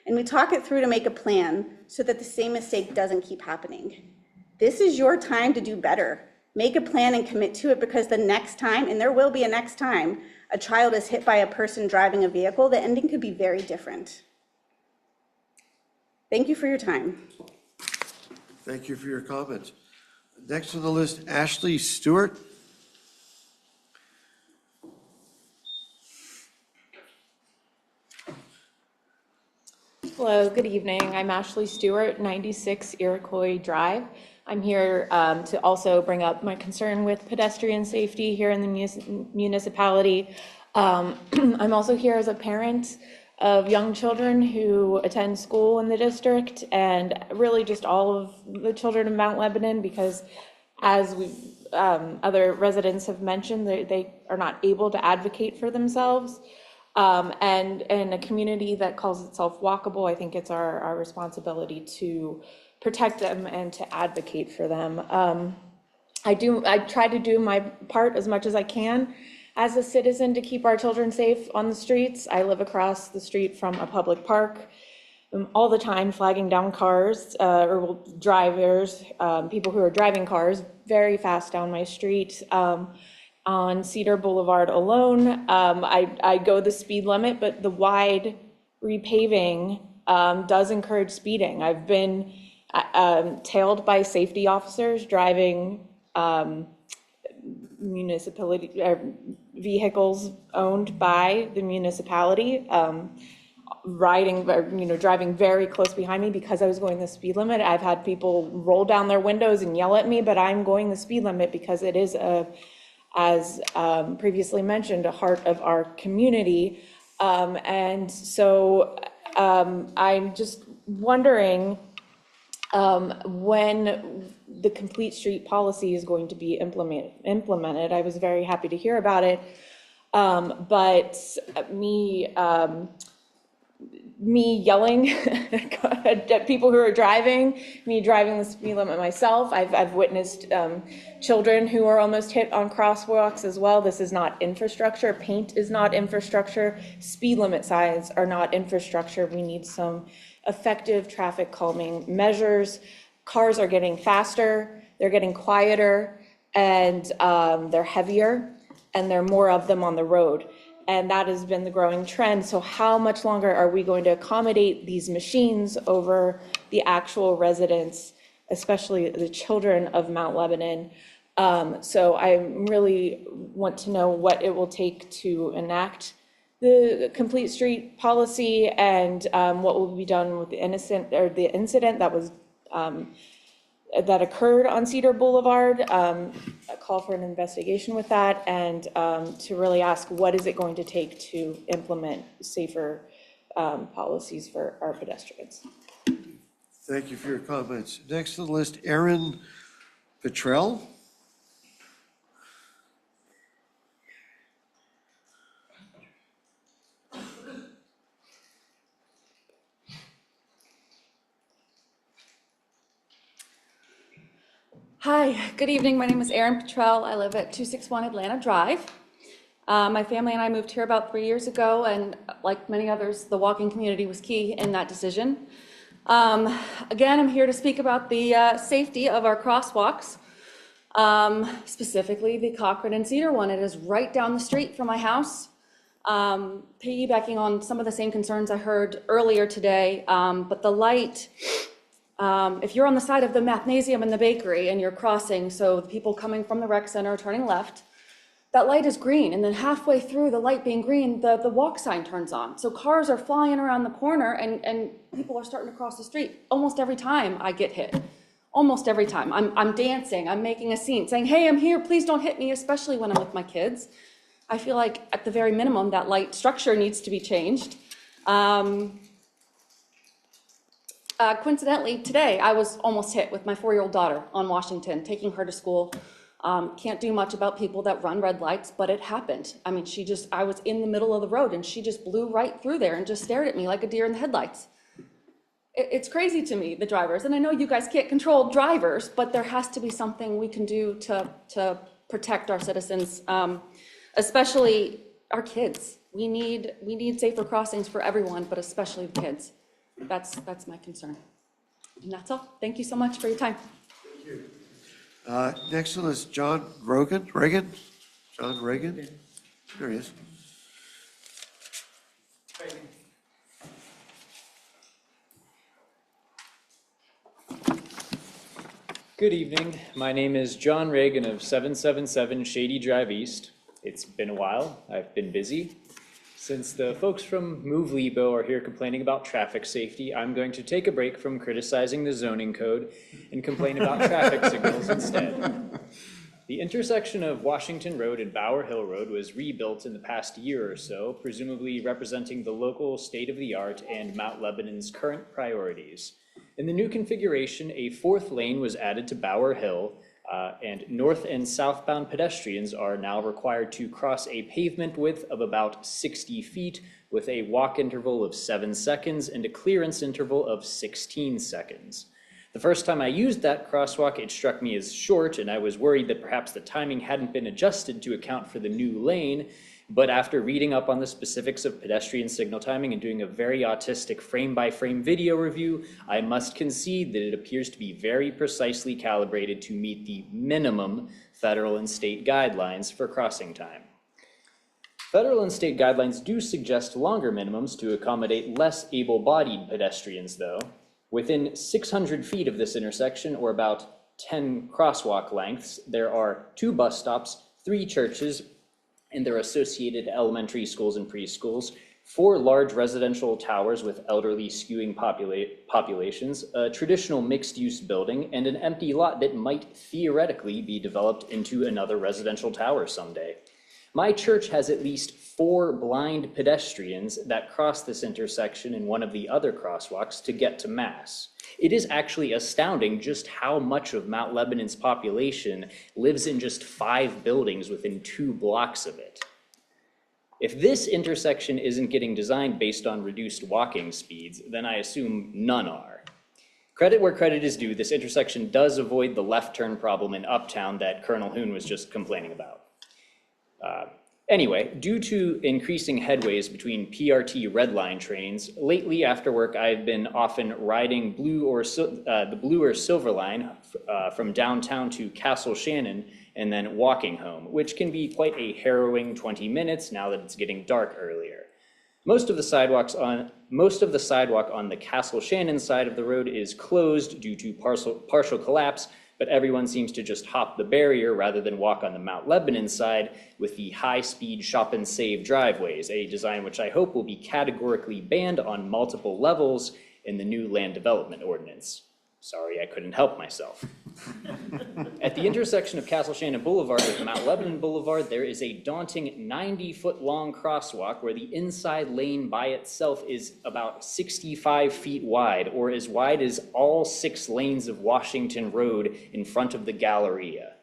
And we talk it through to make a plan so that the same mistake doesn't keep happening. This is your time to do better. Make a plan and commit to it, because the next time, and there will be a next time, a child is hit by a person driving a vehicle, the ending could be very different. Thank you for your time. Thank you for your comments. Next on the list, Ashley Stewart. Hello, good evening. I'm Ashley Stewart, 96 Iroquois Drive. I'm here to also bring up my concern with pedestrian safety here in the municipality. I'm also here as a parent of young children who attend school in the district, and really just all of the children of Mount Lebanon, because as other residents have mentioned, they are not able to advocate for themselves. And in a community that calls itself walkable, I think it's our responsibility to protect them and to advocate for them. I try to do my part as much as I can as a citizen to keep our children safe on the streets. I live across the street from a public park. I'm all the time flagging down cars or drivers, people who are driving cars very fast down my street. On Cedar Boulevard alone, I go the speed limit, but the wide repaving does encourage speeding. I've been tailed by safety officers driving municipality vehicles owned by the municipality, driving very close behind me because I was going the speed limit. I've had people roll down their windows and yell at me, but I'm going the speed limit because it is as previously mentioned, a heart of our community. And so I'm just wondering when the Complete Street policy is going to be implemented. I was very happy to hear about it. But me yelling at people who are driving, me driving the speed limit myself. I've witnessed children who are almost hit on crosswalks as well. This is not infrastructure. Paint is not infrastructure. Speed limit signs are not infrastructure. We need some effective traffic calming measures. Cars are getting faster, they're getting quieter, and they're heavier, and there are more of them on the road. And that has been the growing trend. So how much longer are we going to accommodate these machines over the actual residents, especially the children of Mount Lebanon? So I really want to know what it will take to enact the Complete Street policy, and what will be done with the incident that was that occurred on Cedar Boulevard. A call for an investigation with that, and to really ask what is it going to take to implement safer policies for our pedestrians. Thank you for your comments. Next on the list, Aaron Petrell. Hi, good evening. My name is Erin Petrell. I live at 261 Atlanta Drive. My family and I moved here about 3 years ago, and like many others, the walking community was key in that decision. Again, I'm here to speak about the safety of our crosswalks, specifically the Cochran and Cedar one. It is right down the street from my house. piggybacking on some of the same concerns I heard earlier today, but the light, if you're on the side of the mathnasium and the bakery and you're crossing, so the people coming from the rec center are turning left, that light is green, and then halfway through the light being green, the walk sign turns on. So cars are flying around the corner and people are starting to cross the street. Almost every time I get hit. Almost every time. I'm dancing, I'm making a scene, saying, hey, I'm here, please don't hit me, especially when I'm with my kids. I feel like at the very minimum, that light structure needs to be changed. Coincidentally, today I was almost hit with my 4-year-old daughter on Washington, taking her to school. Can't do much about people that run red lights, but it happened. I mean, I was in the middle of the road and she just blew right through there and just stared at me like a deer in the headlights. It's crazy to me, the drivers, and I know you guys can't control drivers, but there has to be something we can do to protect our citizens, especially our kids. We need safer crossings for everyone, but especially the kids. That's my concern. And that's all. Thank you so much for your time. Thank you. Next one is John Reagan. John Reagan. There he is. Good evening. My name is John Reagan of 777 Shady Drive East. It's been a while. I've been busy. Since the folks from Move Lebo are here complaining about traffic safety, I'm going to take a break from criticizing the zoning code and complain about traffic signals instead. The intersection of Washington Road and Bower Hill Road was rebuilt in the past year or so, presumably representing the local state-of-the-art and Mount Lebanon's current priorities. In the new configuration, a 4th lane was added to Bower Hill, and north and southbound pedestrians are now required to cross a pavement width of about 60 feet with a walk interval of 7 seconds and a clearance interval of 16 seconds. The first time I used that crosswalk, it struck me as short, and I was worried that perhaps the timing hadn't been adjusted to account for the new lane. But after reading up on the specifics of pedestrian signal timing and doing a very autistic frame-by-frame video review, I must concede that it appears to be very precisely calibrated to meet the minimum federal and state guidelines for crossing time. Federal and state guidelines do suggest longer minimums to accommodate less able-bodied pedestrians, though. Within 600 feet of this intersection, or about 10 crosswalk lengths, there are 2 bus stops, 3 churches, and their associated elementary schools and preschools, 4 large residential towers with elderly skewing populations, a traditional mixed-use building, and an empty lot that might theoretically be developed into another residential tower someday. My church has at least 4 blind pedestrians that cross this intersection in one of the other crosswalks to get to Mass. It is actually astounding just how much of Mount Lebanon's population lives in just 5 buildings within 2 blocks of it. If this intersection isn't getting designed based on reduced walking speeds, then I assume none are. Credit where credit is due, this intersection does avoid the left turn problem in Uptown that Colonel Hoon was just complaining about. Anyway, due to increasing headways between PRT Red Line trains, lately after work I've been often riding the Blue or Silver Line from downtown to Castle Shannon and then walking home, which can be quite a harrowing 20 minutes now that it's getting dark earlier. Most of the sidewalk on the Castle Shannon side of the road is closed due to partial collapse, but everyone seems to just hop the barrier rather than walk on the Mount Lebanon side with the high-speed shop and save driveways, a design which I hope will be categorically banned on multiple levels in the new land development ordinance. Sorry, I couldn't help myself. At the intersection of Castle Shannon Boulevard with Mount Lebanon Boulevard, there is a daunting 90-foot-long crosswalk where the inside lane by itself is about 65 feet wide, or as wide as all 6 lanes of Washington Road in front of the Galleria.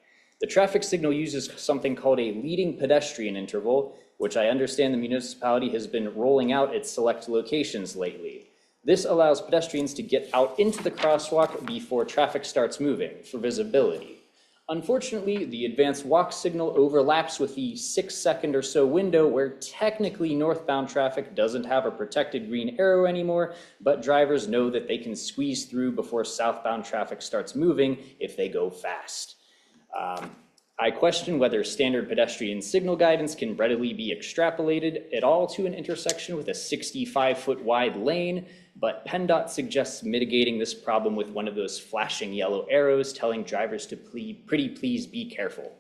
The traffic signal uses something called a leading pedestrian interval, which I understand the municipality has been rolling out at select locations lately. This allows pedestrians to get out into the crosswalk before traffic starts moving for visibility. Unfortunately, the advanced walk signal overlaps with the 6-second or so window where technically northbound traffic doesn't have a protected green arrow anymore, but drivers know that they can squeeze through before southbound traffic starts moving if they go fast. I question whether standard pedestrian signal guidance can readily be extrapolated at all to an intersection with a 65-foot wide lane, but PennDOT suggests mitigating this problem with one of those flashing yellow arrows telling drivers to please be careful.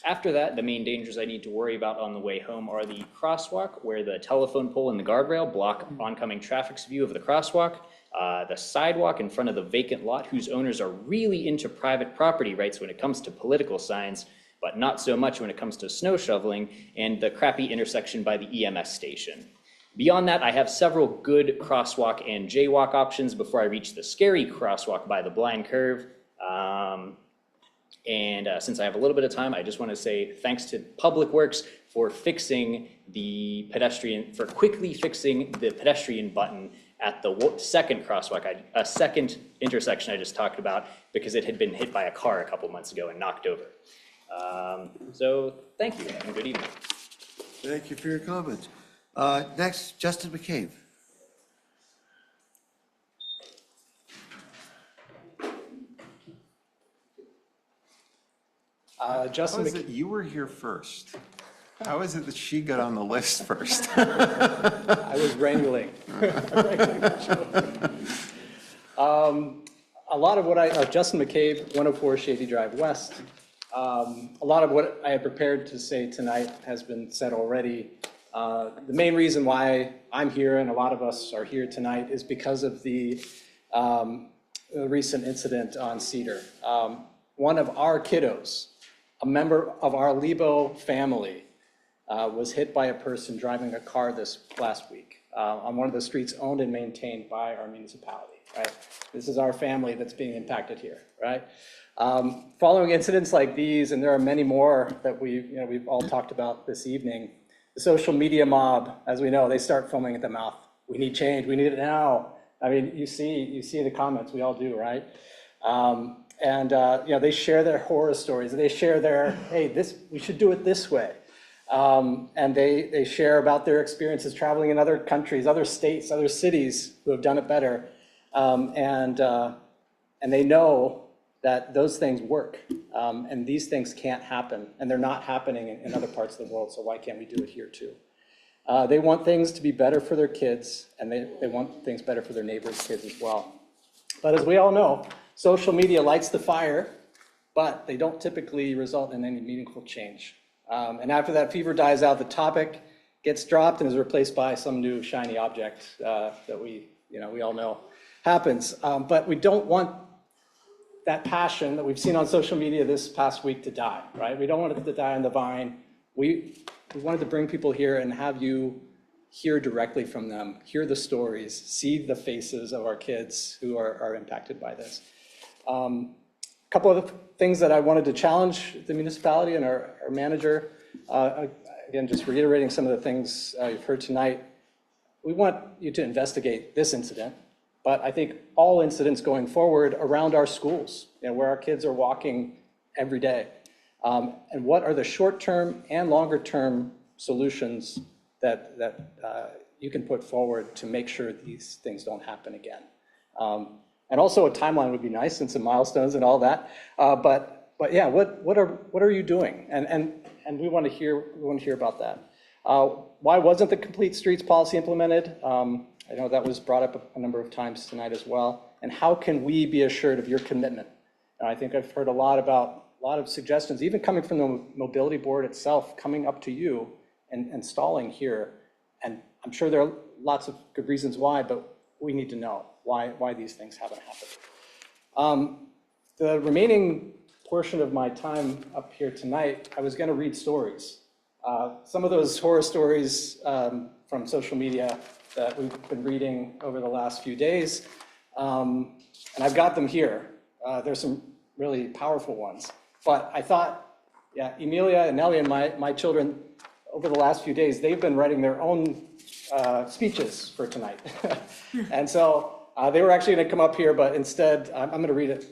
After that, the main dangers I need to worry about on the way home are the crosswalk, where the telephone pole and the guardrail block oncoming traffic's view of the crosswalk, the sidewalk in front of the vacant lot, whose owners are really into private property rights when it comes to political signs, but not so much when it comes to snow shoveling, and the crappy intersection by the EMS station. Beyond that, I have several good crosswalk and jaywalk options before I reach the scary crosswalk by the blind curve. Since I have a little bit of time, I just want to say thanks to Public Works for quickly fixing the pedestrian button at the second crosswalk, a second intersection I just talked about, because it had been hit by a car a couple months ago and knocked over. So thank you and good evening. Thank you for your comments. Next, Justin McCabe. Justin, how is it you were here first? How is it that she got on the list first? I was wrangling. A lot of what Justin McCabe, 104 Shady Drive West. A lot of what I had prepared to say tonight has been said already. The main reason why I'm here and a lot of us are here tonight is because of the recent incident on Cedar. One of our kiddos, a member of our Lebo family, was hit by a person driving a car this last week on one of the streets owned and maintained by our municipality, right? This is our family that's being impacted here, right? Following incidents like these, and there are many more that we've all talked about this evening, the social media mob, as we know, they start foaming at the mouth. We need change, we need it now. I mean, you see the comments, we all do, right? They share their horror stories. They share their, hey, we should do it this way. And they share about their experiences traveling in other countries, other states, other cities who have done it better. And they know that those things work. And these things can't happen. And they're not happening in other parts of the world. So why can't we do it here too? They want things to be better for their kids, and they want things better for their neighbors' kids as well. But as we all know, social media lights the fire, but they don't typically result in any meaningful change. And after that fever dies out, the topic gets dropped and is replaced by some new shiny object that we all know happens. But we don't want that passion that we've seen on social media this past week to die, right? We don't want it to die on the vine. We wanted to bring people here and have you hear directly from them, hear the stories, see the faces of our kids who are impacted by this. A couple of things that I wanted to challenge the municipality and our manager. Again, just reiterating some of the things you've heard tonight. We want you to investigate this incident, but I think all incidents going forward around our schools, where our kids are walking every day. And what are the short-term and longer-term solutions that you can put forward to make sure these things don't happen again? And also a timeline would be nice and some milestones and all that. But yeah, what are you doing? And we want to hear about that. Why wasn't the Complete Streets policy implemented? I know that was brought up a number of times tonight as well. And how can we be assured of your commitment? And I think I've heard a lot of suggestions, even coming from the mobility board itself, coming up to you and stalling here. And I'm sure there are lots of good reasons why, but we need to know why these things haven't happened. The remaining portion of my time up here tonight, I was going to read stories. Some of those horror stories from social media that we've been reading over the last few days, and I've got them here. There's some really powerful ones. But I thought, Emilia and Nellie and my children, over the last few days, they've been writing their own speeches for tonight. And so they were actually going to come up here, but instead, I'm going to read it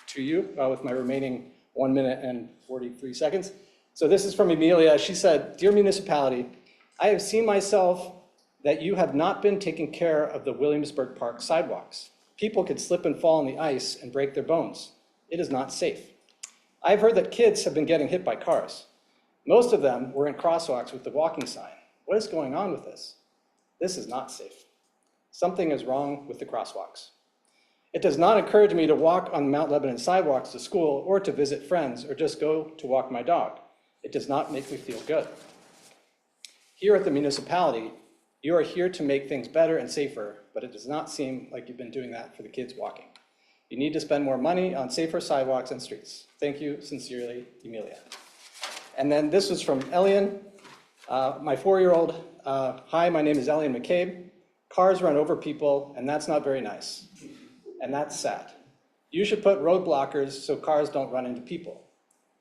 to you with my remaining 1 minute and 43 seconds. So this is from Emilia. She said, "Dear municipality, I have seen myself that you have not been taking care of the Williamsburg Park sidewalks. People could slip and fall on the ice and break their bones. It is not safe. I've heard that kids have been getting hit by cars. Most of them were in crosswalks with the walking sign. What is going on with this? This is not safe. Something is wrong with the crosswalks. It does not encourage me to walk on Mount Lebanon sidewalks to school or to visit friends or just go to walk my dog. It does not make me feel good. Here at the municipality, you are here to make things better and safer, but it does not seem like you've been doing that for the kids walking. You need to spend more money on safer sidewalks and streets. Thank you, sincerely, Emilia. And then this was from Elian, my 4-year-old. Hi, my name is Elian McCabe. Cars run over people, and that's not very nice. And that's sad. You should put road blockers so cars don't run into people.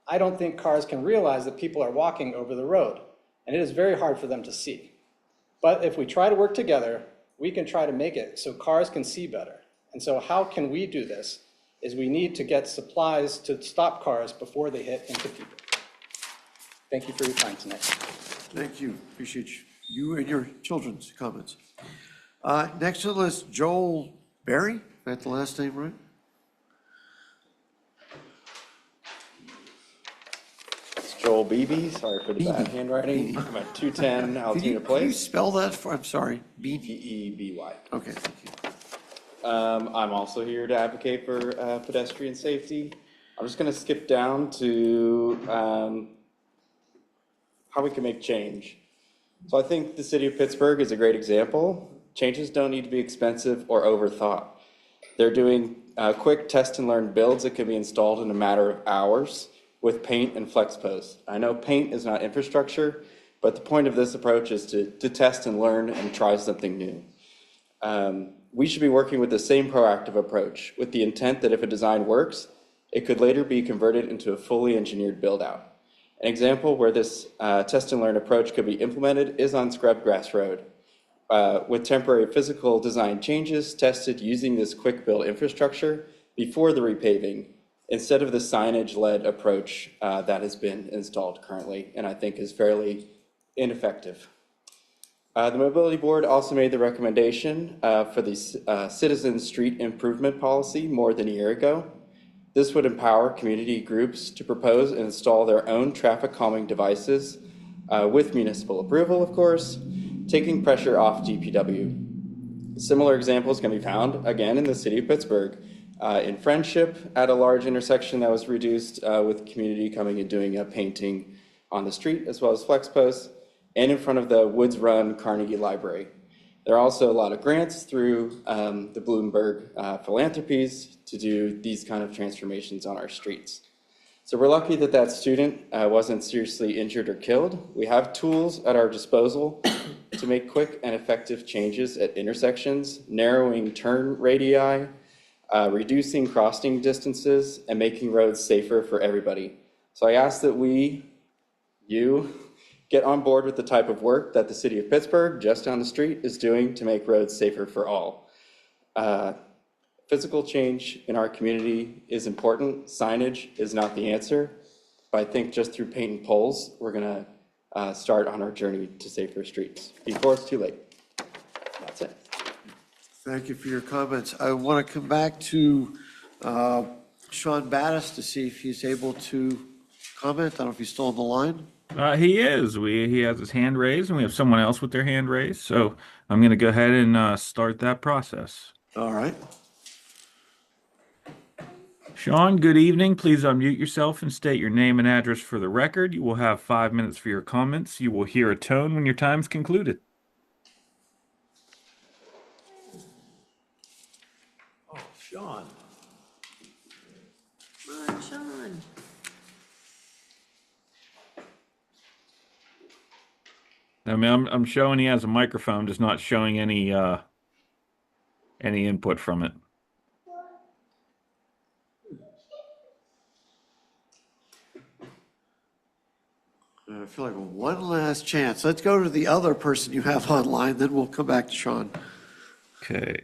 I don't think cars can realize that people are walking over the road, and it is very hard for them to see. But if we try to work together, we can try to make it so cars can see better. And so how can we do this is we need to get supplies to stop cars before they hit into people. Thank you for your time tonight. Thank you. Appreciate you and your children's comments. Next on the list, Joel Berry. Is that the last name right? It's Joel Beebe. Sorry for the bad handwriting. I'm at 210 Altoona Place. Can you spell that for, I'm sorry, Beeby. Okay, thank you. I'm also here to advocate for pedestrian safety. I'm just going to skip down to how we can make change. So I think the city of Pittsburgh is a great example. Changes don't need to be expensive or overthought. They're doing quick test and learn builds that can be installed in a matter of hours with paint and FlexPost. I know paint is not infrastructure, but the point of this approach is to test and learn and try something new. We should be working with the same proactive approach with the intent that if a design works, it could later be converted into a fully engineered build out. An example where this test and learn approach could be implemented is on Scrubgrass Road, with temporary physical design changes tested using this quick build infrastructure before the repaving, instead of the signage-led approach that has been installed currently, and I think is fairly ineffective. The Mobility Board also made the recommendation for the Citizen Street Improvement Policy more than a year ago. This would empower community groups to propose and install their own traffic calming devices with municipal approval, of course, taking pressure off DPW. Similar examples can be found, again, in the city of Pittsburgh, in Friendship at a large intersection that was reduced with community coming and doing a painting on the street, as well as FlexPosts, and in front of the Woods Run Carnegie Library. There are also a lot of grants through the Bloomberg Philanthropies to do these kind of transformations on our streets. So we're lucky that that student wasn't seriously injured or killed. We have tools at our disposal to make quick and effective changes at intersections, narrowing turn radii, reducing crossing distances, and making roads safer for everybody. So I ask that you get on board with the type of work that the city of Pittsburgh, just down the street, is doing to make roads safer for all. Physical change in our community is important. Signage is not the answer, but I think just through paint and poles, we're gonna start on our journey to safer streets before it's too late. That's it. Thank you for your comments. I want to come back to Sean Battis to see if he's able to comment. I don't know if he's still on the line. He is. He has his hand raised, and we have someone else with their hand raised. So I'm going to go ahead and start that process. All right. Sean, good evening. Please unmute yourself and state your name and address for the record. You will have 5 minutes for your comments. You will hear a tone when your time's concluded. Oh, Sean. Come on, Sean. I mean, I'm showing he has a microphone, just not showing any input from it. I feel like one last chance. Let's go to the other person you have online, then we'll come back to Sean. Okay.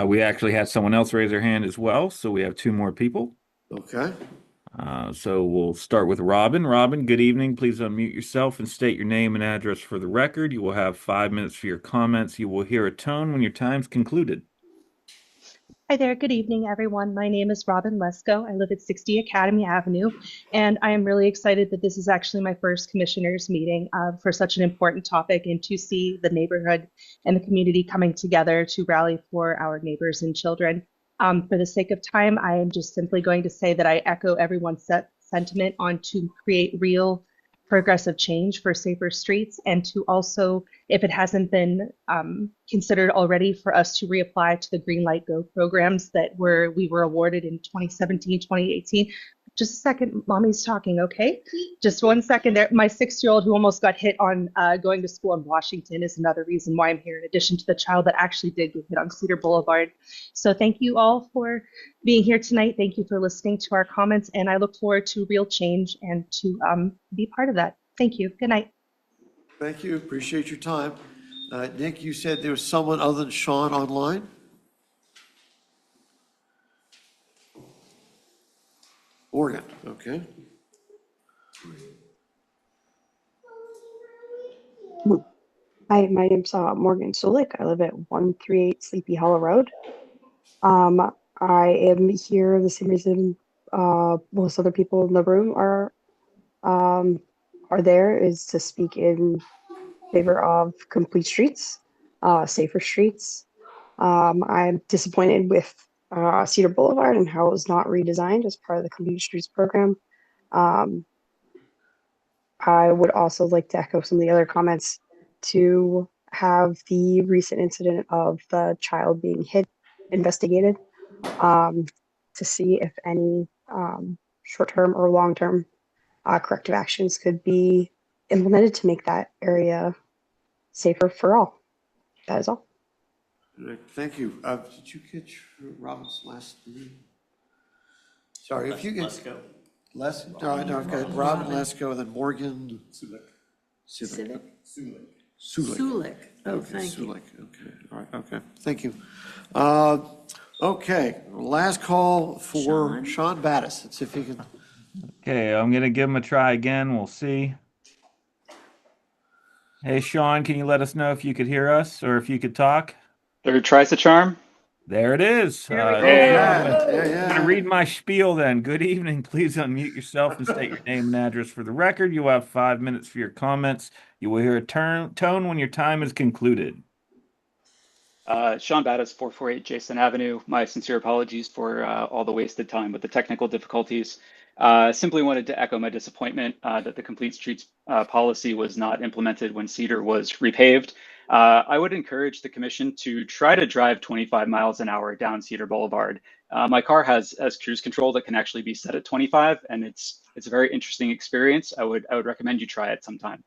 We actually had someone else raise their hand as well, so we have two more people. Okay. So we'll start with Robin. Robin, good evening. Please unmute yourself and state your name and address for the record. You will have 5 minutes for your comments. You will hear a tone when your time's concluded. Hi there, good evening, everyone. My name is Robin Lesko. I live at 60 Academy Avenue, and I am really excited that this is actually my first commissioners meeting for such an important topic and to see the neighborhood and the community coming together to rally for our neighbors and children. For the sake of time, I am just simply going to say that I echo everyone's sentiment on to create real progressive change for safer streets, and to also, if it hasn't been considered already, for us to reapply to the Green Light Go programs that we were awarded in 2017, 2018. Just a second, mommy's talking, okay? Just 1 second there. My 6-year-old who almost got hit on going to school in Washington is another reason why I'm here, in addition to the child that actually did get hit on Cedar Boulevard. So thank you all for being here tonight. Thank you for listening to our comments, and I look forward to real change and to be part of that. Thank you. Good night. Thank you. Appreciate your time. Nick, you said there was someone other than Sean online? Morgan, okay. Hi, my name's Morgan Sulik. I live at 138 Sleepy Hollow Road. I am here the same reason most other people in the room are there, is to speak in favor of complete streets, safer streets. I'm disappointed with Cedar Boulevard and how it was not redesigned as part of the Complete Streets program. I would also like to echo some of the other comments to have the recent incident of the child being hit investigated, to see if any short-term or long-term corrective actions could be implemented to make that area safer for all. That is all. Thank you. Did you catch Robin's last name? Sorry, if you get Lesko. No, I've got Robin Lesko, then Morgan Sulik. Sulik. Oh, Okay, thank you. Sulik. Okay, all right, okay. Thank you. Okay, last call for Sean Battis. Let's see if he can. Okay, I'm gonna give him a try again. We'll see. Hey, Sean, can you let us know if you could hear us or if you could talk? Third tries the charm. There it is. Here we go. I'm going to read my spiel then. Good evening. Please unmute yourself and state your name and address for the record. You will have 5 minutes for your comments. You will hear a tone when your time is concluded. Sean Battis, 448 Jason Avenue. My sincere apologies for all the wasted time with the technical difficulties. Simply wanted to echo my disappointment that the Complete Streets policy was not implemented when Cedar was repaved. I would encourage the commission to try to drive 25 miles an hour down Cedar Boulevard. My car has cruise control that can actually be set at 25, and it's a very interesting experience. I would recommend you try it sometime.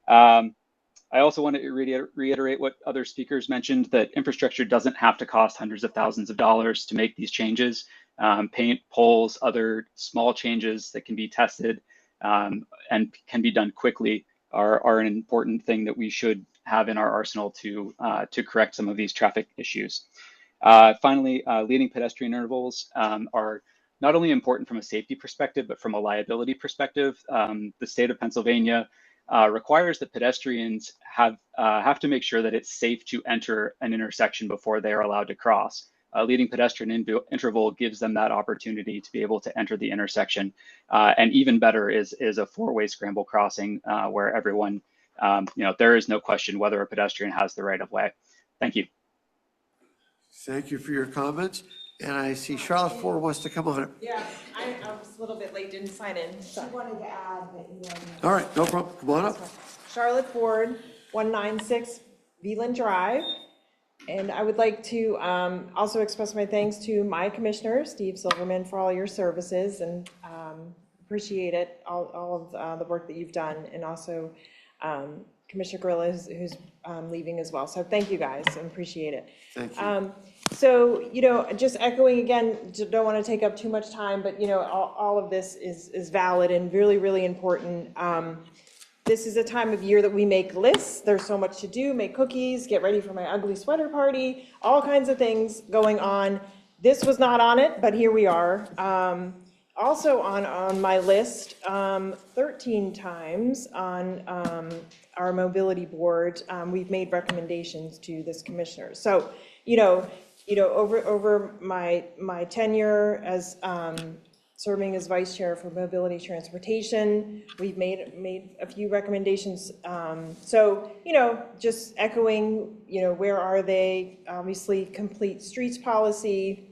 I also want to reiterate what other speakers mentioned, that infrastructure doesn't have to cost hundreds of thousands of dollars to make these changes. Paint, poles, other small changes that can be tested and can be done quickly are an important thing that we should have in our arsenal to correct some of these traffic issues. Finally, leading pedestrian intervals are not only important from a safety perspective, but from a liability perspective. The state of Pennsylvania requires that pedestrians have to make sure that it's safe to enter an intersection before they are allowed to cross. Leading pedestrian interval gives them that opportunity to be able to enter the intersection. And even better is a four-way scramble crossing where everyone, there is no question whether a pedestrian has the right of way. Thank you. Thank you for your comments. And I see Charlotte Ford wants to come on. Yeah, I was a little bit late, didn't sign in. She wanted to add that you All right, no problem. Come on up. Charlotte Ford, 196 Veland Drive. And I would like to also express my thanks to my commissioner, Steve Silverman, for all your services, and appreciate it, all of the work that you've done, and also Commissioner Gorilla, who's leaving as well. So thank you guys, and appreciate it. Thank you. So, just echoing again, don't want to take up too much time, but, all of this is valid and really, really important. This is a time of year that we make lists. There's so much to do, make cookies, get ready for my ugly sweater party, all kinds of things going on. This was not on it, but here we are. Also on my list, 13 times on our mobility board, we've made recommendations to this commissioner. So, over my tenure as serving as vice chair for mobility transportation, we've made a few recommendations. So, just echoing, where are they? Obviously, complete streets policy,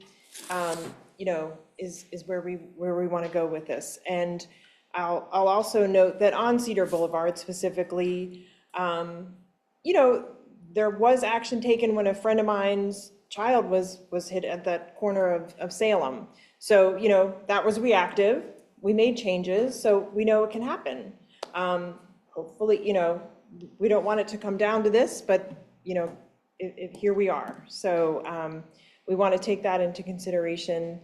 is where we want to go with this. And I'll also note that on Cedar Boulevard specifically, there was action taken when a friend of mine's child was hit at that corner of Salem. So, that was reactive. We made changes, so we know it can happen. Hopefully, we don't want it to come down to this, but, here we are. So we want to take that into consideration,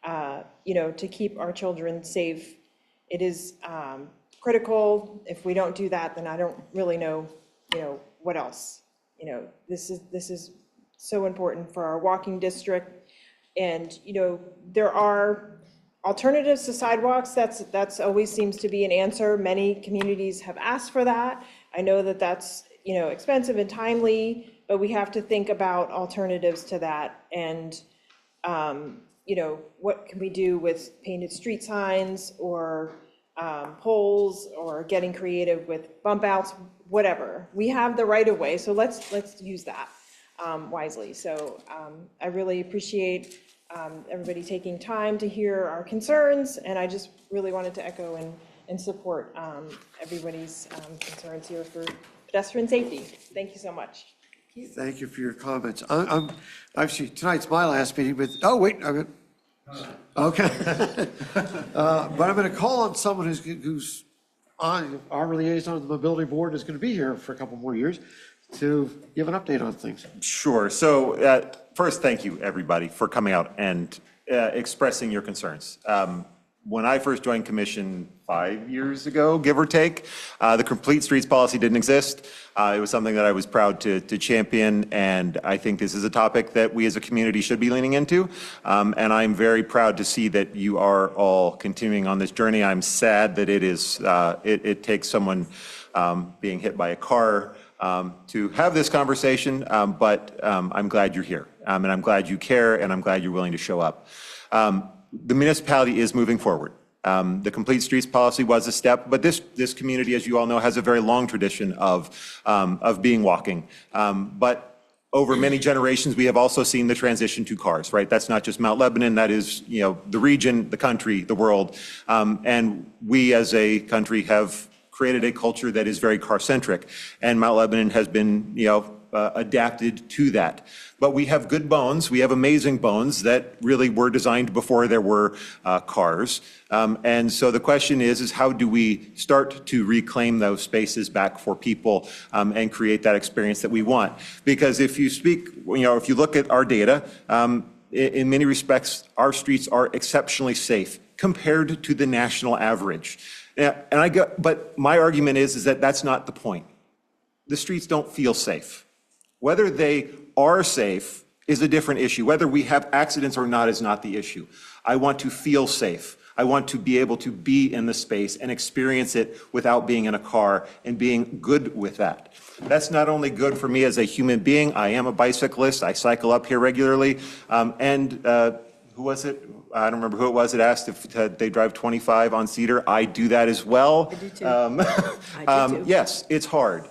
to keep our children safe. It is critical. If we don't do that, then I don't really know, what else. This is so important for our walking district. And, there are alternatives to sidewalks. That's always seems to be an answer. Many communities have asked for that. I know that that's, expensive and timely, but we have to think about alternatives to that. And, what can we do with painted street signs or poles or getting creative with bump outs, whatever. We have the right of way, so let's use that wisely. So I really appreciate everybody taking time to hear our concerns, and I just really wanted to echo and support everybody's concerns here for pedestrian safety. Thank you so much. Thank you for your comments. Actually, tonight's my last meeting, but, oh, wait, okay. But I'm going to call on someone who's on our liaison of the mobility board, is going to be here for a couple more years, to give an update on things. Sure. So first, thank you, everybody, for coming out and expressing your concerns. When I first joined commission 5 years ago, give or take, the complete streets policy didn't exist. It was something that I was proud to champion, and I think this is a topic that we as a community should be leaning into. And I'm very proud to see that you are all continuing on this journey. I'm sad that it takes someone being hit by a car to have this conversation, but I'm glad you're here, and I'm glad you care, and I'm glad you're willing to show up. The municipality is moving forward. The complete streets policy was a step, but this community, as you all know, has a very long tradition of being walking. But over many generations, we have also seen the transition to cars, right? That's not just Mount Lebanon, that is, the region, the country, the world. And we as a country have created a culture that is very car-centric, and Mount Lebanon has been, adapted to that. But we have good bones. We have amazing bones that really were designed before there were cars. And so the question is how do we start to reclaim those spaces back for people and create that experience that we want? Because if you speak, if you look at our data, in many respects, our streets are exceptionally safe compared to the national average. But my argument is that that's not the point. The streets don't feel safe. Whether they are safe is a different issue. Whether we have accidents or not is not the issue. I want to feel safe. I want to be able to be in the space and experience it without being in a car and being good with that. That's not only good for me as a human being. I am a bicyclist. I cycle up here regularly. Who was it? I don't remember who it was that asked if they drive 25 on Cedar. I do that as well. I do too. I do too. Yes, it's hard.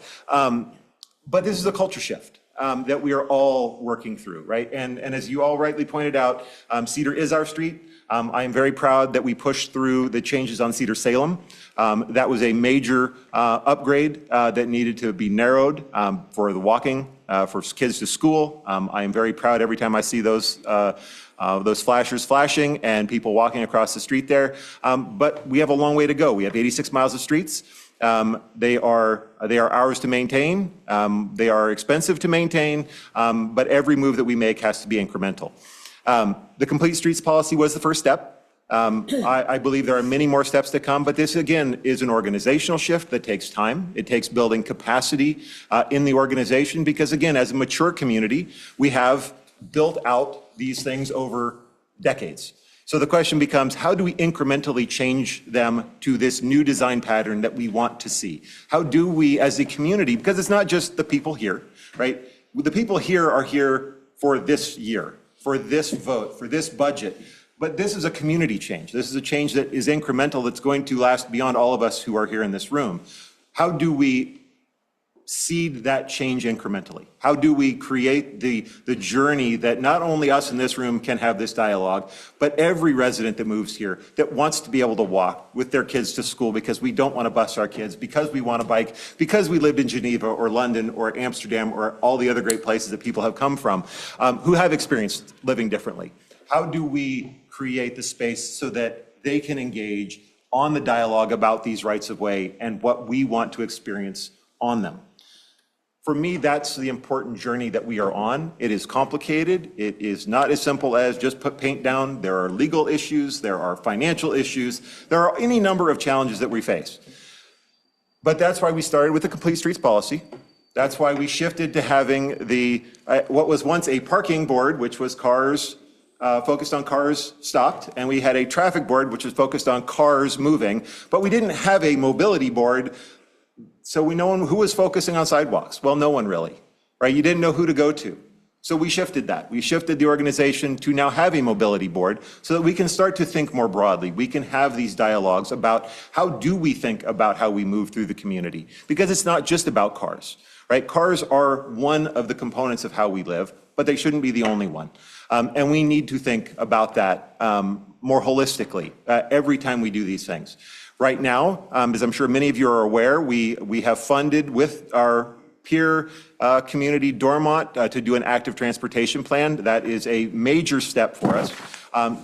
But this is a culture shift that we are all working through, right? And as you all rightly pointed out, Cedar is our street. I am very proud that we pushed through the changes on Cedar Salem. That was a major upgrade that needed to be narrowed for the walking, for kids to school. I am very proud every time I see those flashers flashing and people walking across the street there. But we have a long way to go. We have 86 miles of streets. They are ours to maintain. They are expensive to maintain, but every move that we make has to be incremental. The complete streets policy was the first step. I believe there are many more steps to come, but this again is an organizational shift that takes time. It takes building capacity in the organization because again, as a mature community, we have built out these things over decades. So the question becomes, how do we incrementally change them to this new design pattern that we want to see? How do we as a community, because it's not just the people here, right? The people here are here for this year. for this vote, for this budget. But this is a community change. This is a change that is incremental, that's going to last beyond all of us who are here in this room. How do we seed that change incrementally? How do we create the journey that not only us in this room can have this dialogue, but every resident that moves here that wants to be able to walk with their kids to school, because we don't want to bus our kids, because we want to bike, because we lived in Geneva or London or Amsterdam or all the other great places that people have come from, who have experienced living differently. How do we create the space so that they can engage on the dialogue about these rights of way and what we want to experience on them? For me, that's the important journey that we are on. It is complicated. It is not as simple as just put paint down. There are legal issues. There are financial issues. There are any number of challenges that we face. But that's why we started with the Complete Streets policy. That's why we shifted to having the what was once a parking board, which was cars, focused on cars stopped, and we had a traffic board, which was focused on cars moving, but we didn't have a mobility board. So we know who was focusing on sidewalks. Well, no one really, right? You didn't know who to go to. So we shifted that. We shifted the organization to now have a mobility board so that we can start to think more broadly. We can have these dialogues about how do we think about how we move through the community, because it's not just about cars, right? Cars are one of the components of how we live, but they shouldn't be the only one. And we need to think about that more holistically every time we do these things. Right now, as I'm sure many of you are aware, we have funded with our peer community, Dormont, to do an active transportation plan. That is a major step for us.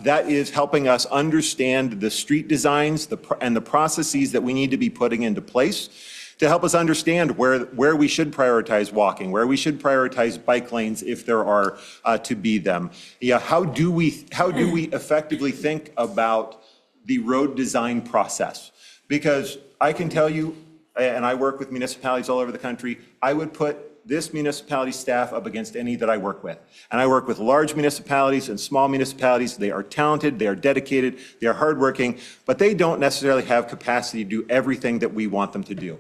That is helping us understand the street designs and the processes that we need to be putting into place to help us understand where we should prioritize walking, where we should prioritize bike lanes if there are to be them. Yeah, how do we effectively think about the road design process? Because I can tell you, and I work with municipalities all over the country, I would put this municipality staff up against any that I work with. And I work with large municipalities and small municipalities. They are talented, they are dedicated, they are hardworking, but they don't necessarily have capacity to do everything that we want them to do.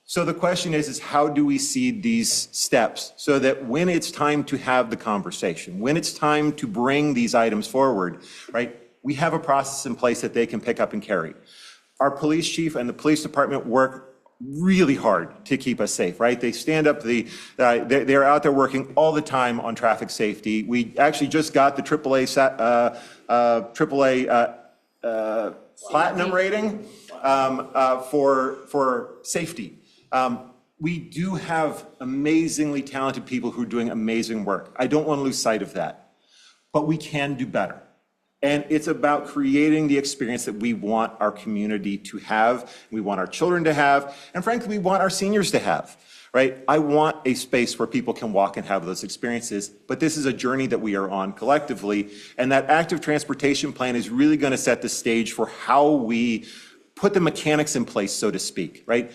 So the question is how do we seed these steps so that when it's time to have the conversation, when it's time to bring these items forward, right, we have a process in place that they can pick up and carry. Our police chief and the police department work really hard to keep us safe, right? They stand up, they're out there working all the time on traffic safety. We actually just got the AAA platinum rating for safety. We do have amazingly talented people who are doing amazing work. I don't want to lose sight of that, but we can do better. And it's about creating the experience that we want our community to have, we want our children to have, and frankly, we want our seniors to have, right? I want a space where people can walk and have those experiences, but this is a journey that we are on collectively, and that active transportation plan is really going to set the stage for how we put the mechanics in place, so to speak, right?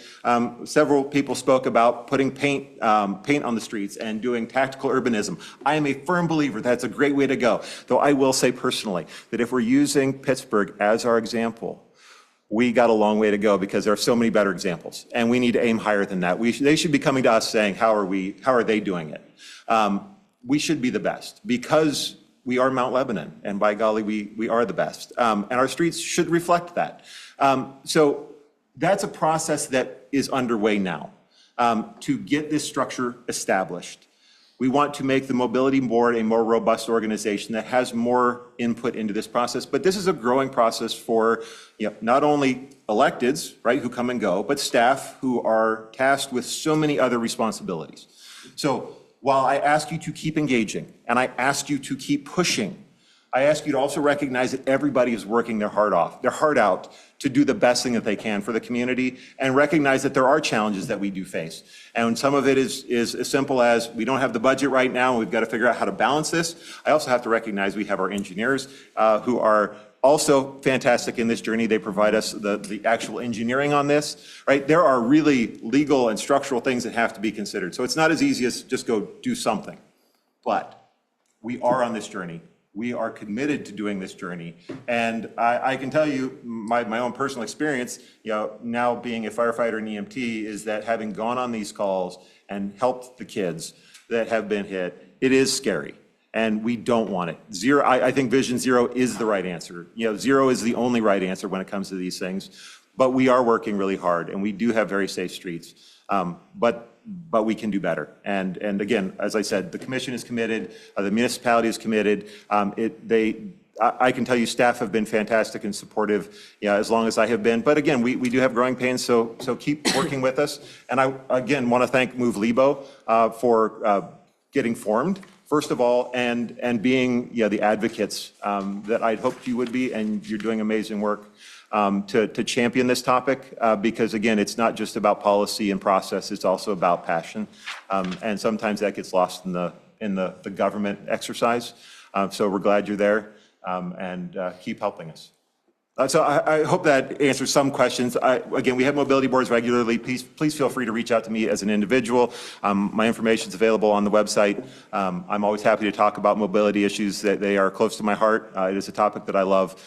Several people spoke about putting paint on the streets and doing tactical urbanism. I am a firm believer that's a great way to go, though I will say personally that if we're using Pittsburgh as our example, we got a long way to go because there are so many better examples, and we need to aim higher than that. They should be coming to us saying, how are they doing it? We should be the best because we are Mount Lebanon, and by golly, we are the best. And our streets should reflect that. So that's a process that is underway now to get this structure established. We want to make the mobility board a more robust organization that has more input into this process, but this is a growing process for not only electeds, right, who come and go, but staff who are tasked with so many other responsibilities. So while I ask you to keep engaging and I ask you to keep pushing, I ask you to also recognize that everybody is working their heart out to do the best thing that they can for the community, and recognize that there are challenges that we do face. And some of it is as simple as we don't have the budget right now and we've got to figure out how to balance this. I also have to recognize we have our engineers who are also fantastic in this journey. They provide us the actual engineering on this, right? There are really legal and structural things that have to be considered. So it's not as easy as just go do something, but we are on this journey. We are committed to doing this journey. And I can tell you my own personal experience, now being a firefighter and EMT, is that having gone on these calls and helped the kids that have been hit, it is scary. And we don't want it. Zero, I think Vision Zero is the right answer. You know, zero is the only right answer when it comes to these things. But we are working really hard, and we do have very safe streets. But we can do better. And again, as I said, the commission is committed, the municipality is committed. I can tell you staff have been fantastic and supportive, as long as I have been. But again, we do have growing pains, so keep working with us. And I, again, want to thank Move Lebo for getting formed, first of all, and being the advocates that I'd hoped you would be, and you're doing amazing work to champion this topic, because again, it's not just about policy and process, it's also about passion. And sometimes that gets lost in the government exercise. So we're glad you're there, and keep helping us. So I hope that answers some questions. Again, we have mobility boards regularly. Please feel free to reach out to me as an individual. My information is available on the website. I'm always happy to talk about mobility issues. That they are close to my heart. It is a topic that I love.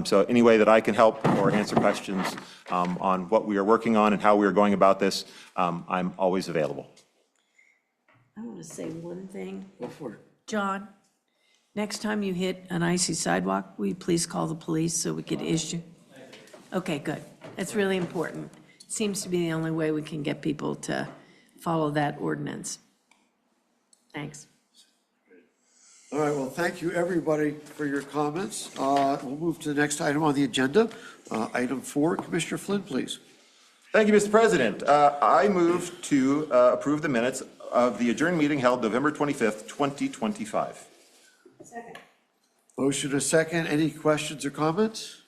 So any way that I can help or answer questions on what we are working on and how we are going about this, I'm always available. I want to say one thing. Go for it. John, next time you hit an icy sidewalk, will you please call the police so we could issue? Okay, good. That's really important. Seems to be the only way we can get people to follow that ordinance. Thanks. All right, well, thank you, everybody, for your comments. We'll move to the next item on the agenda. Item 4, Commissioner Flynn, please. Thank you, Mr. President. I move to approve the minutes of the adjourned meeting held November 25th, 2025. Second. Motion is second. Any questions or comments?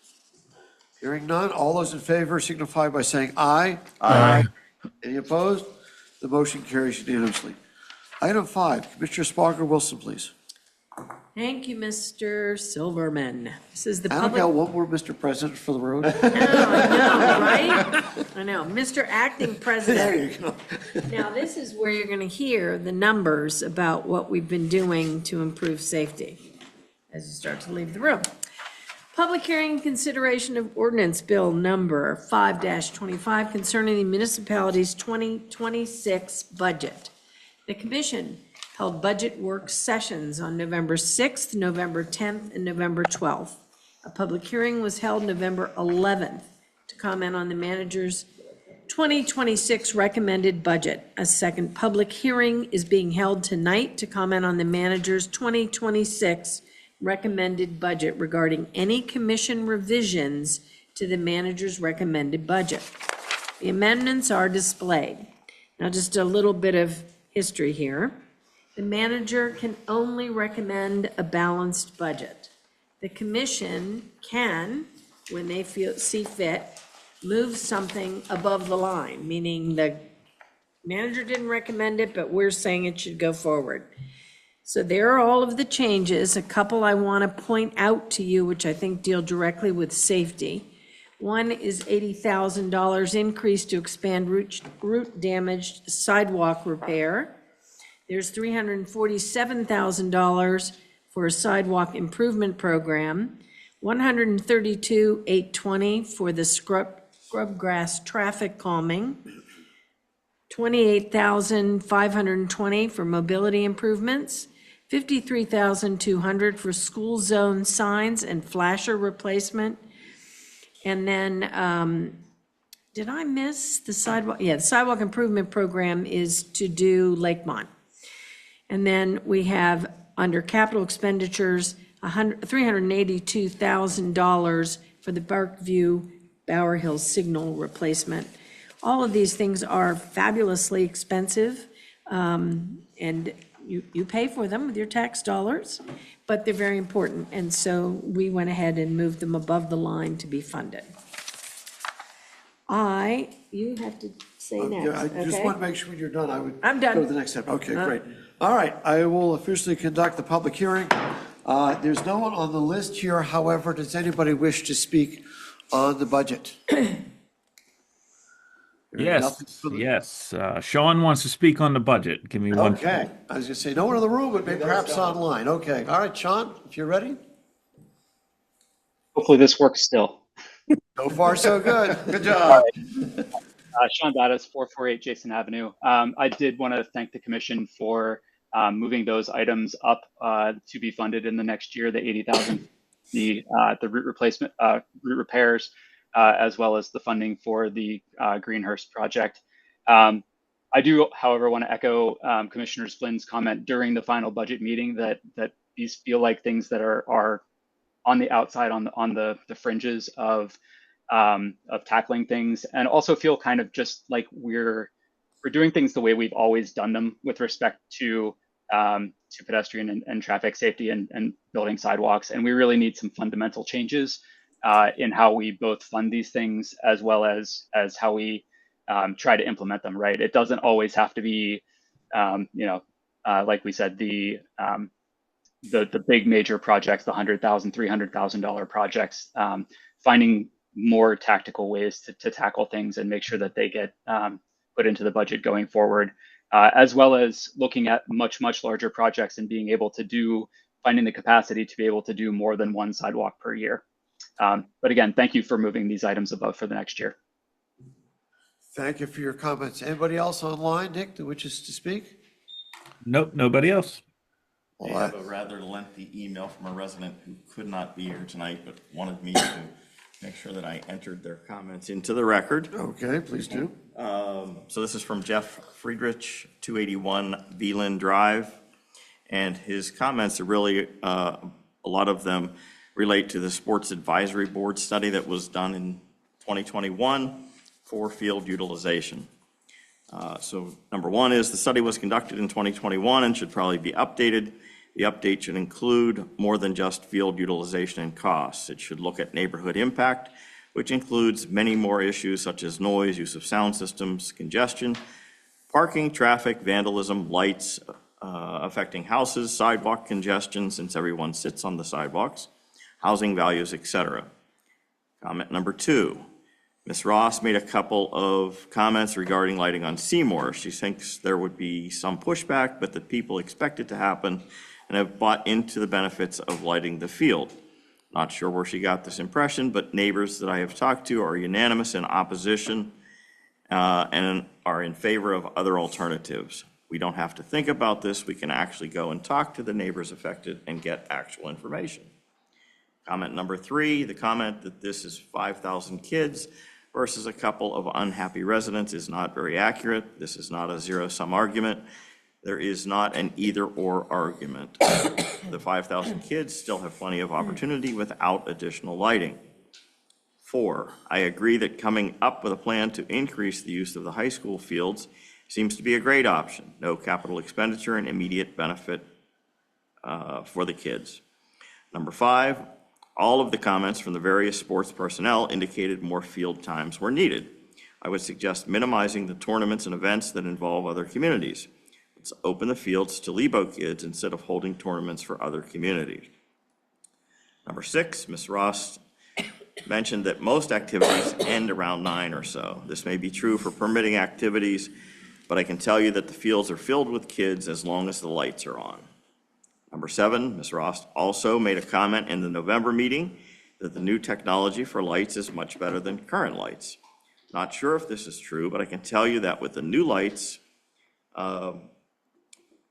Hearing none. All those in favor signify by saying aye. Aye. Any opposed? The motion carries unanimously. Item 5, Commissioner Sparger Wilson, please. Thank you, Mr. Silverman. This is the I don't public. got one more Mr. President for the road. I know, right? I know. Mr. Acting There President. you go. Now, this is where you're going to hear the numbers about what we've been doing to improve safety as you start to leave the room. Public hearing and consideration of ordinance bill number 5-25 concerning the municipality's 2026 budget. The commission held budget work sessions on November 6th, November 10th, and November 12th. A public hearing was held November 11th to comment on the manager's 2026 recommended budget. A second public hearing is being held tonight to comment on the manager's 2026 recommended budget regarding any commission revisions to the manager's recommended budget. The amendments are displayed. Now, just a little bit of history here. The manager can only recommend a balanced budget. The commission can, when they see fit, move something above the line, meaning the manager didn't recommend it, but we're saying it should go forward. So there are all of the changes. A couple I want to point out to you, which I think deal directly with safety. One is $80,000 increase to expand root damaged sidewalk repair. There's $347,000 for a sidewalk improvement program, $132,820 for the scrubgrass traffic calming, $28,520 for mobility improvements, $53,200 for school zone signs and flasher replacement. And then, did I miss the sidewalk? Yeah, the sidewalk improvement program is to do Lakemont. And then we have, under capital expenditures, $382,000 for the Parkview Bower Hill signal replacement. All of these things are fabulously expensive, and you pay for them with your tax dollars, but they're very important. And so we went ahead and moved them above the line to be funded. You have to say next, Yeah, I just okay? want to make sure when you're done, I'm done. go to the next step. Okay, great. All right, I will officially conduct the public hearing. There's no one on the list here. However, does anybody wish to speak on the budget? Yes. Sean wants to speak on the budget. Give me one. Okay, I was gonna say, no one in the room, but maybe perhaps online. Okay, all right, Sean, if you're ready. Hopefully this works still. So far, so good. Good job. Sean Battis, 448 Jason Avenue. I did want to thank the commission for moving those items up to be funded in the next year, the 80,000, the route replacement, route repairs, as well as the funding for the Greenhurst project. I do, however, want to echo Commissioner Flynn's comment during the final budget meeting that these feel like things that are on the outside, on the fringes of tackling things, and also feel kind of just like we're doing things the way we've always done them with respect to pedestrian and traffic safety and building sidewalks. And we really need some fundamental changes in how we both fund these things as well as how we try to implement them, right? It doesn't always have to be, like we said, the big major projects, the $100,000, $300,000 projects, finding more tactical ways to tackle things and make sure that they get put into the budget going forward, as well as looking at much larger projects and being able to finding the capacity to be able to do more than one sidewalk per year. But again, thank you for moving these items above for the next year. Thank you for your comments. Anybody else online, Nick, that wishes to speak? Nope, nobody else. I have a rather lengthy email from a resident who could not be here tonight, but wanted me to make sure that I entered their comments into the record. Okay, please do. So this is from Jeff Friedrich, 281 Veland Drive. And his comments are really, a lot of them relate to the Sports Advisory Board study that was done in 2021 for field utilization. So number one is the study was conducted in 2021 and should probably be updated. The update should include more than just field utilization and costs. It should look at neighborhood impact, which includes many more issues such as noise, use of sound systems, congestion, parking, traffic, vandalism, lights affecting houses, sidewalk congestion since everyone sits on the sidewalks, housing values, etc. Comment number two. Ms. Ross made a couple of comments regarding lighting on Seymour. She thinks there would be some pushback, but that people expect it to happen and have bought into the benefits of lighting the field. Not sure where she got this impression, but neighbors that I have talked to are unanimous in opposition and are in favor of other alternatives. We don't have to think about this. We can actually go and talk to the neighbors affected and get actual information. Comment number three, the comment that this is 5,000 kids versus a couple of unhappy residents is not very accurate. This is not a zero-sum argument. There is not an either-or argument. The 5,000 kids still have plenty of opportunity without additional lighting. 4, I agree that coming up with a plan to increase the use of the high school fields seems to be a great option. No capital expenditure and immediate benefit for the kids. Number 5, all of the comments from the various sports personnel indicated more field times were needed. I would suggest minimizing the tournaments and events that involve other communities. Let's open the fields to Lebo kids instead of holding tournaments for other communities. Number 6, Ms. Ross mentioned that most activities end around 9 or so. This may be true for permitting activities, but I can tell you that the fields are filled with kids as long as the lights are on. Number 7, Ms. Ross also made a comment in the November meeting that the new technology for lights is much better than current lights. Not sure if this is true, but I can tell you that with the new lights,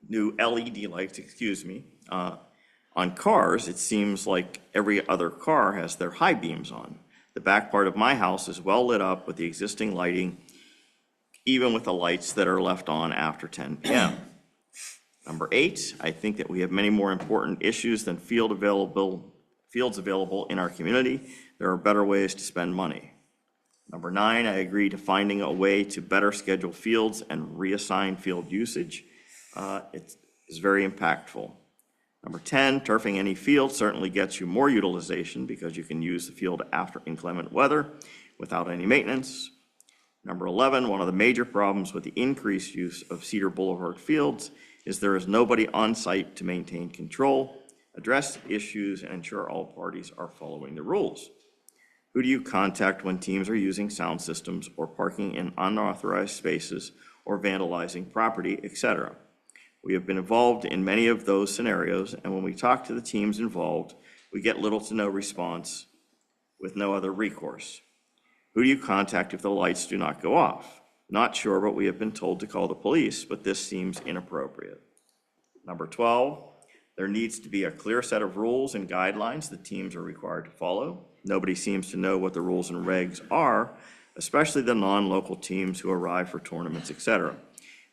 new LED lights, on cars, it seems like every other car has their high beams on. The back part of my house is well lit up with the existing lighting, even with the lights that are left on after 10 p.m. Number 8, I think that we have many more important issues than fields available in our community. There are better ways to spend money. Number 9, I agree to finding a way to better schedule fields and reassign field usage. It is very impactful. Number 10, turfing any field certainly gets you more utilization because you can use the field after inclement weather without any maintenance. Number 11, one of the major problems with the increased use of Cedar Boulevard fields is there is nobody on site to maintain control, address issues, and ensure all parties are following the rules. Who do you contact when teams are using sound systems or parking in unauthorized spaces or vandalizing property, etc.? We have been involved in many of those scenarios, and when we talk to the teams involved, we get little to no response with no other recourse. Who do you contact if the lights do not go off? Not sure, but we have been told to call the police, but this seems inappropriate. Number 12, there needs to be a clear set of rules and guidelines the teams are required to follow. Nobody seems to know what the rules and regs are, especially the non-local teams who arrive for tournaments, etc.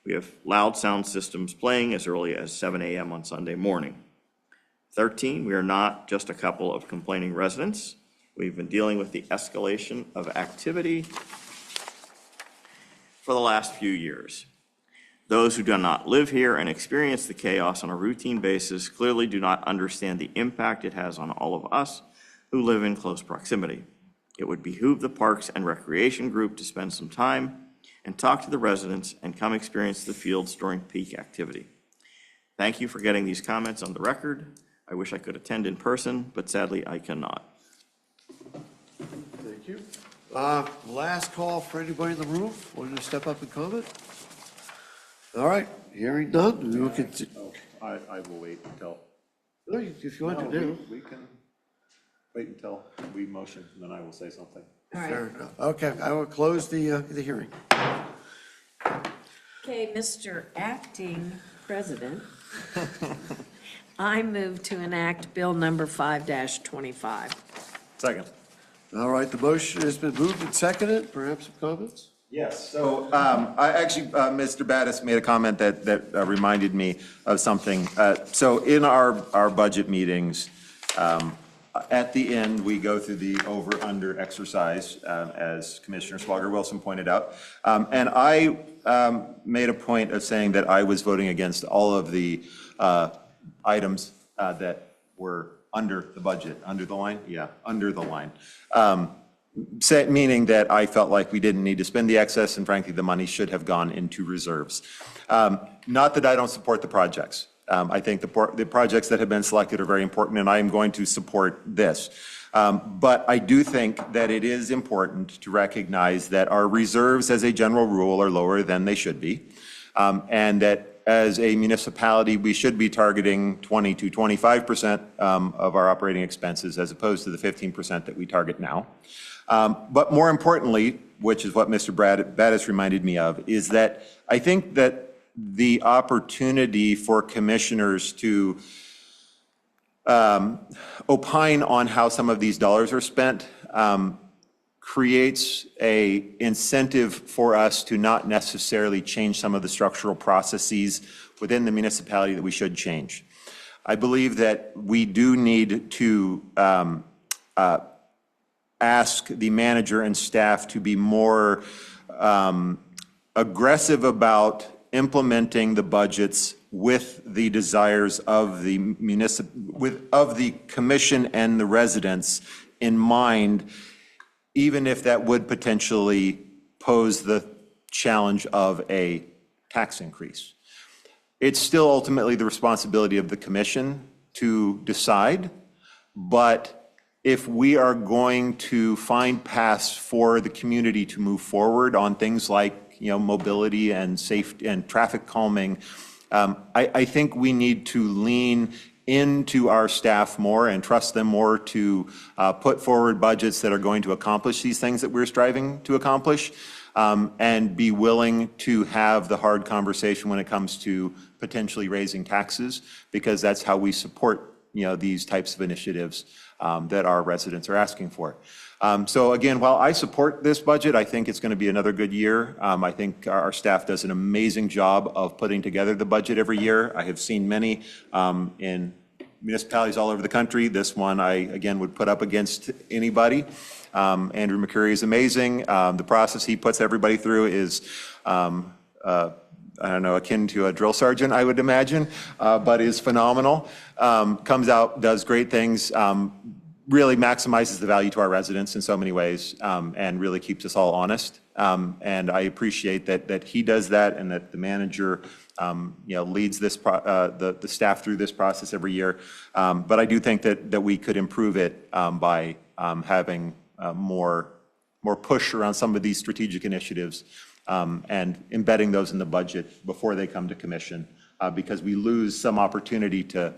We have loud sound systems playing as early as 7 a.m. on Sunday morning. 13, we are not just a couple of complaining residents. We've been dealing with the escalation of activity for the last few years. Those who do not live here and experience the chaos on a routine basis clearly do not understand the impact it has on all of us who live in close proximity. It would behoove the Parks and Recreation Group to spend some time and talk to the residents and come experience the fields during peak activity. Thank you for getting these comments on the record. I wish I could attend in person, but sadly I cannot. Thank you. Last call for anybody in the room, wanting to step up and comment? All right, hearing none, we will continue. I will wait until. If you want to do. We can wait until we motion, and then I will say something. Fair enough. Okay, I will close the hearing. Okay, Mr. Acting President, I move to enact Bill number 5-25. Second. All right, the motion has been moved and seconded. Perhaps some comments? Yes, so I actually, Mr. Battis made a comment that reminded me of something. So in our budget meetings, at the end, we go through the over-under exercise, as Commissioner Swagger-Wilson pointed out. And I made a point of saying that I was voting against all of the items that were under the budget, under the line? Yeah, under the line. Meaning that I felt like we didn't need to spend the excess, and frankly, the money should have gone into reserves. Not that I don't support the projects. I think the projects that have been selected are very important, and I am going to support this. But I do think that it is important to recognize that our reserves, as a general rule, are lower than they should be, and that as a municipality, we should be targeting 20 to 25% of our operating expenses, as opposed to the 15% that we target now. But more importantly, which is what Mr. Battis reminded me of, is that I think that the opportunity for commissioners to opine on how some of these dollars are spent creates a incentive for us to not necessarily change some of the structural processes within the municipality that we should change. I believe that we do need to ask the manager and staff to be more aggressive about implementing the budgets with the desires of the of the commission and the residents in mind, even if that would potentially pose the challenge of a tax increase. It's still ultimately the responsibility of the commission to decide, but if we are going to find paths for the community to move forward on things like, mobility and safety and traffic calming, I think we need to lean into our staff more and trust them more to put forward budgets that are going to accomplish these things that we're striving to accomplish, and be willing to have the hard conversation when it comes to potentially raising taxes, because that's how we support these types of initiatives that our residents are asking for. So again, while I support this budget, I think it's going to be another good year. I think our staff does an amazing job of putting together the budget every year. I have seen many in municipalities all over the country. This one I, again, would put up against anybody. Andrew McCurry is amazing. The process he puts everybody through is, I don't know, akin to a drill sergeant, I would imagine, but is phenomenal. Comes out, does great things, really maximizes the value to our residents in so many ways, and really keeps us all honest. And I appreciate that he does that, and that the manager leads this the staff through this process every year. But I do think that we could improve it by having more push around some of these strategic initiatives, and embedding those in the budget before they come to commission, because we lose some opportunity to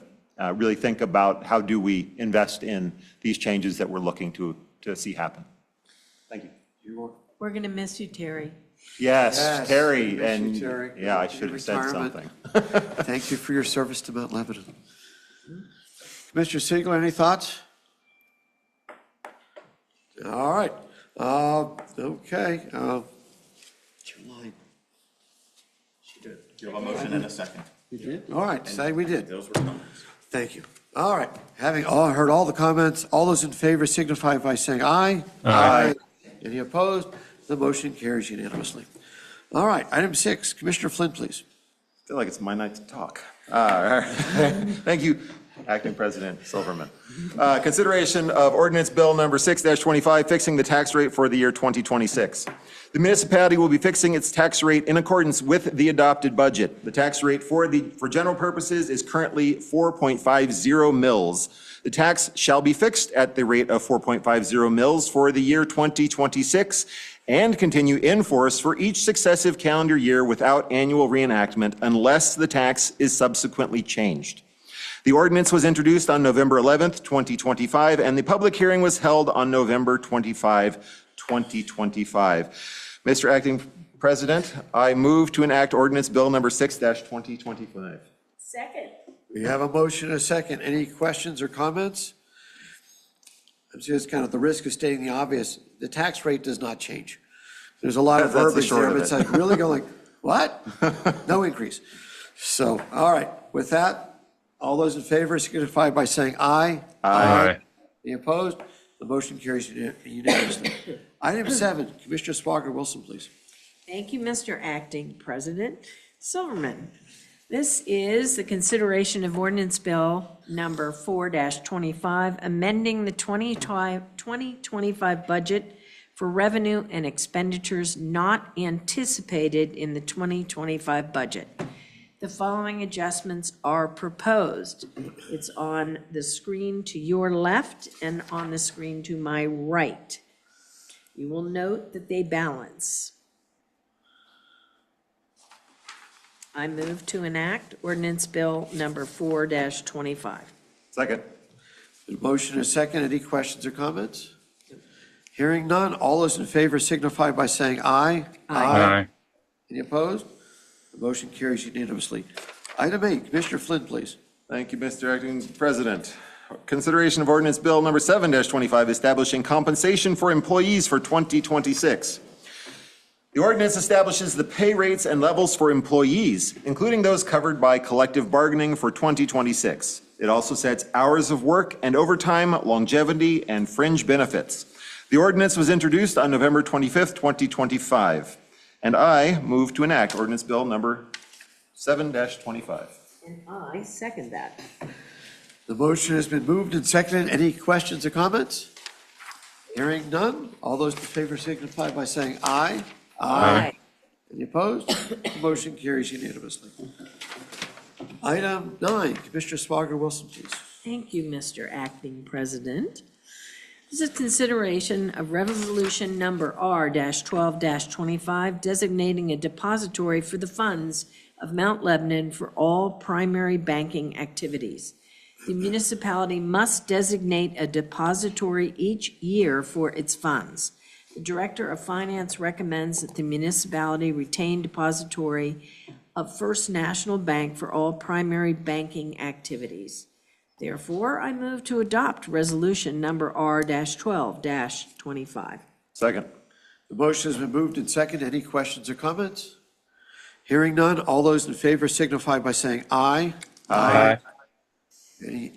really think about how do we invest in these changes that we're looking to see happen. Thank you. We're going to miss you, Terry. Yes, Terry, Miss you, and Terry. yeah, I Your should have said retirement. something. Thank you for your service to Mount Lebanon. Commissioner Siegler, any thoughts? All right, okay. You have a motion and a second. You did? All right, say we did. Those were comments. Thank you. All right, having heard all the comments, all those in favor signify by saying aye. Aye. Any opposed? The motion carries unanimously. All right, item 6, Commissioner Flynn, please. I feel like it's my night to talk. Thank you, Acting President Silverman. Consideration of ordinance bill number 6-25, fixing the tax rate for the year 2026. The municipality will be fixing its tax rate in accordance with the adopted budget. The tax rate for general purposes is currently 4.50 mils. The tax shall be fixed at the rate of 4.50 mils for the year 2026 and continue in force for each successive calendar year without annual reenactment unless the tax is subsequently changed. The ordinance was introduced on November 11th, 2025, and the public hearing was held on November 25, 2025. Mr. Acting President, I move to enact ordinance bill number 6-2025. Second. We have a motion and a second. Any questions or comments? It's just kind of the risk of stating the obvious. The tax rate does not change. There's a lot of That's the verbiage short there, of but it's it. like, really going, what? No increase. So, all right, with that, all those in favor signify by saying aye. Aye. Any opposed? The motion carries unanimously. Item 7, Commissioner Swager Wilson, please. Thank you, Mr. Acting President Silverman. This is the consideration of ordinance bill number 4-25, amending the 2025 budget for revenue and expenditures not anticipated in the 2025 budget. The following adjustments are proposed. It's on the screen to your left and on the screen to my right. You will note that they balance. I move to enact ordinance bill number 4-25. Second. The motion is second. Any questions or comments? Hearing none, all those in favor signify by saying aye. Aye. Any opposed? The motion carries unanimously. Item 8, Commissioner Flynn, please. Thank you, Mr. Acting President. Consideration of ordinance bill number 7-25, establishing compensation for employees for 2026. The ordinance establishes the pay rates and levels for employees, including those covered by collective bargaining for 2026. It also sets hours of work and overtime, longevity, and fringe benefits. The ordinance was introduced on November 25th, 2025, and I move to enact ordinance bill number 7-25. And I second that. The motion has been moved and seconded. Any questions or comments? Hearing none, all those in favor signify by saying aye. Aye. Any opposed? The motion carries unanimously. Item 9, Commissioner Swager Wilson, please. Thank you, Mr. Acting President. This is consideration of resolution number R-12-25, designating a depository for the funds of Mount Lebanon for all primary banking activities. The municipality must designate a depository each year for its funds. The Director of Finance recommends that the municipality retain depository of First National Bank for all primary banking activities. Therefore, I move to adopt resolution number R-12-25. Second. The motion has been moved and seconded. Any questions or comments? Hearing none, all those in favor signify by saying aye. Aye. Any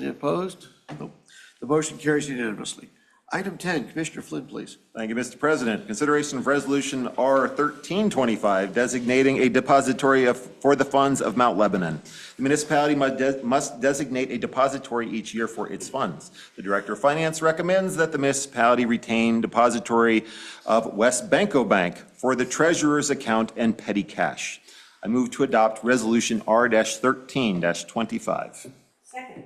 opposed? Nope. The motion carries unanimously. Item 10, Commissioner Flynn, please. Thank you, Mr. President. Consideration of resolution R-1325, designating a depository for the funds of Mount Lebanon. The municipality must designate a depository each year for its funds. The Director of Finance recommends that the municipality retain depository of West Banco Bank for the treasurer's account and petty cash. I move to adopt resolution R-13-25. Second.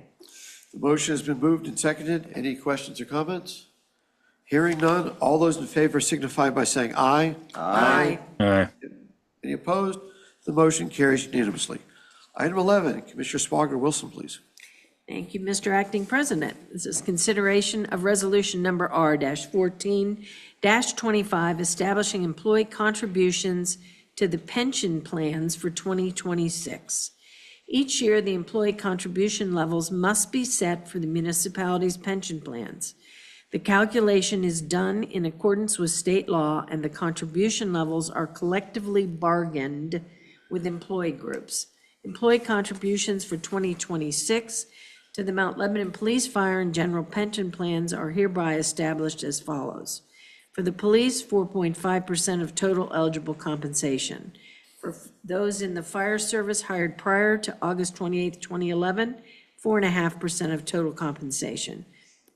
The motion has been moved and seconded. Any questions or comments? Hearing none, all those in favor signify by saying aye. Aye. Aye. Any opposed? The motion carries unanimously. Item 11, Commissioner Swager Wilson, please. Thank you, Mr. Acting President. This is consideration of resolution number R-14-25, establishing employee contributions to the pension plans for 2026. Each year, the employee contribution levels must be set for the municipality's pension plans. The calculation is done in accordance with state law, and the contribution levels are collectively bargained with employee groups. Employee contributions for 2026 to the Mount Lebanon Police, Fire, and General Pension Plans are hereby established as follows. For the police, 4.5% of total eligible compensation. For those in the fire service hired prior to August 28, 2011, 4.5% of total compensation.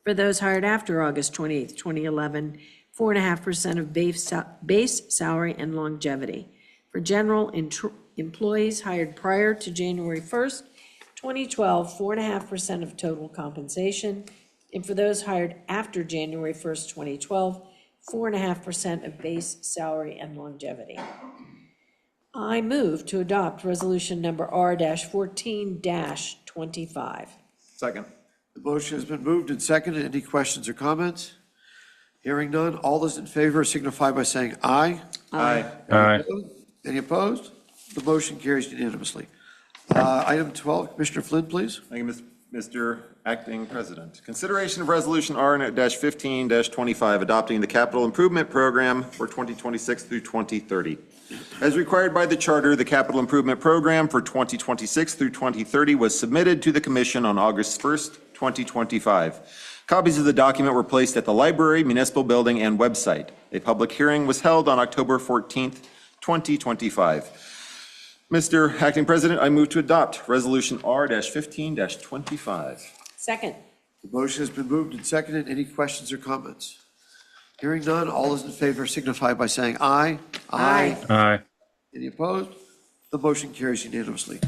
For those hired after August 28, 2011, 4.5% of base salary and longevity. For general employees hired prior to January 1st, 2012, 4.5% of total compensation. And for those hired after January 1st, 2012, 4.5% of base salary and longevity. I move to adopt resolution number R-14-25. Second. The motion has been moved and seconded. Any questions or comments? Hearing none, all those in favor signify by saying aye. Aye. Aye. Any opposed? The motion carries unanimously. Item 12, Commissioner Flynn, please. Thank you, Mr. Acting President. Consideration of Resolution R-15-25, adopting the Capital Improvement Program for 2026 through 2030. As required by the Charter, the Capital Improvement Program for 2026 through 2030 was submitted to the Commission on August 1st, 2025. Copies of the document were placed at the library, municipal building, and website. A public hearing was held on October 14th, 2025. Mr. Acting President, I move to adopt Resolution R-15-25. Second. The motion has been moved and seconded. Any questions or comments? Hearing none, all those in favor signify by saying aye. Aye. Aye. Any opposed? The motion carries unanimously.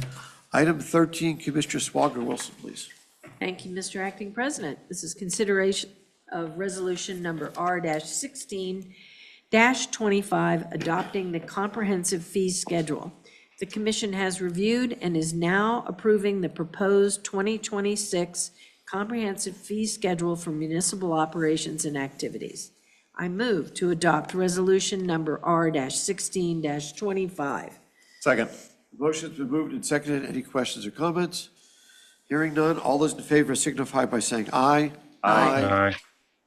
Item 13, Commissioner Swager Wilson, please. Thank you, Mr. Acting President. This is consideration of resolution number R-16-25, adopting the comprehensive fee schedule. The Commission has reviewed and is now approving the proposed 2026 comprehensive fee schedule for municipal operations and activities. I move to adopt resolution number R-16-25. Second. The motion has been moved and seconded. Any questions or comments? Hearing none, all those in favor signify by saying aye. Aye.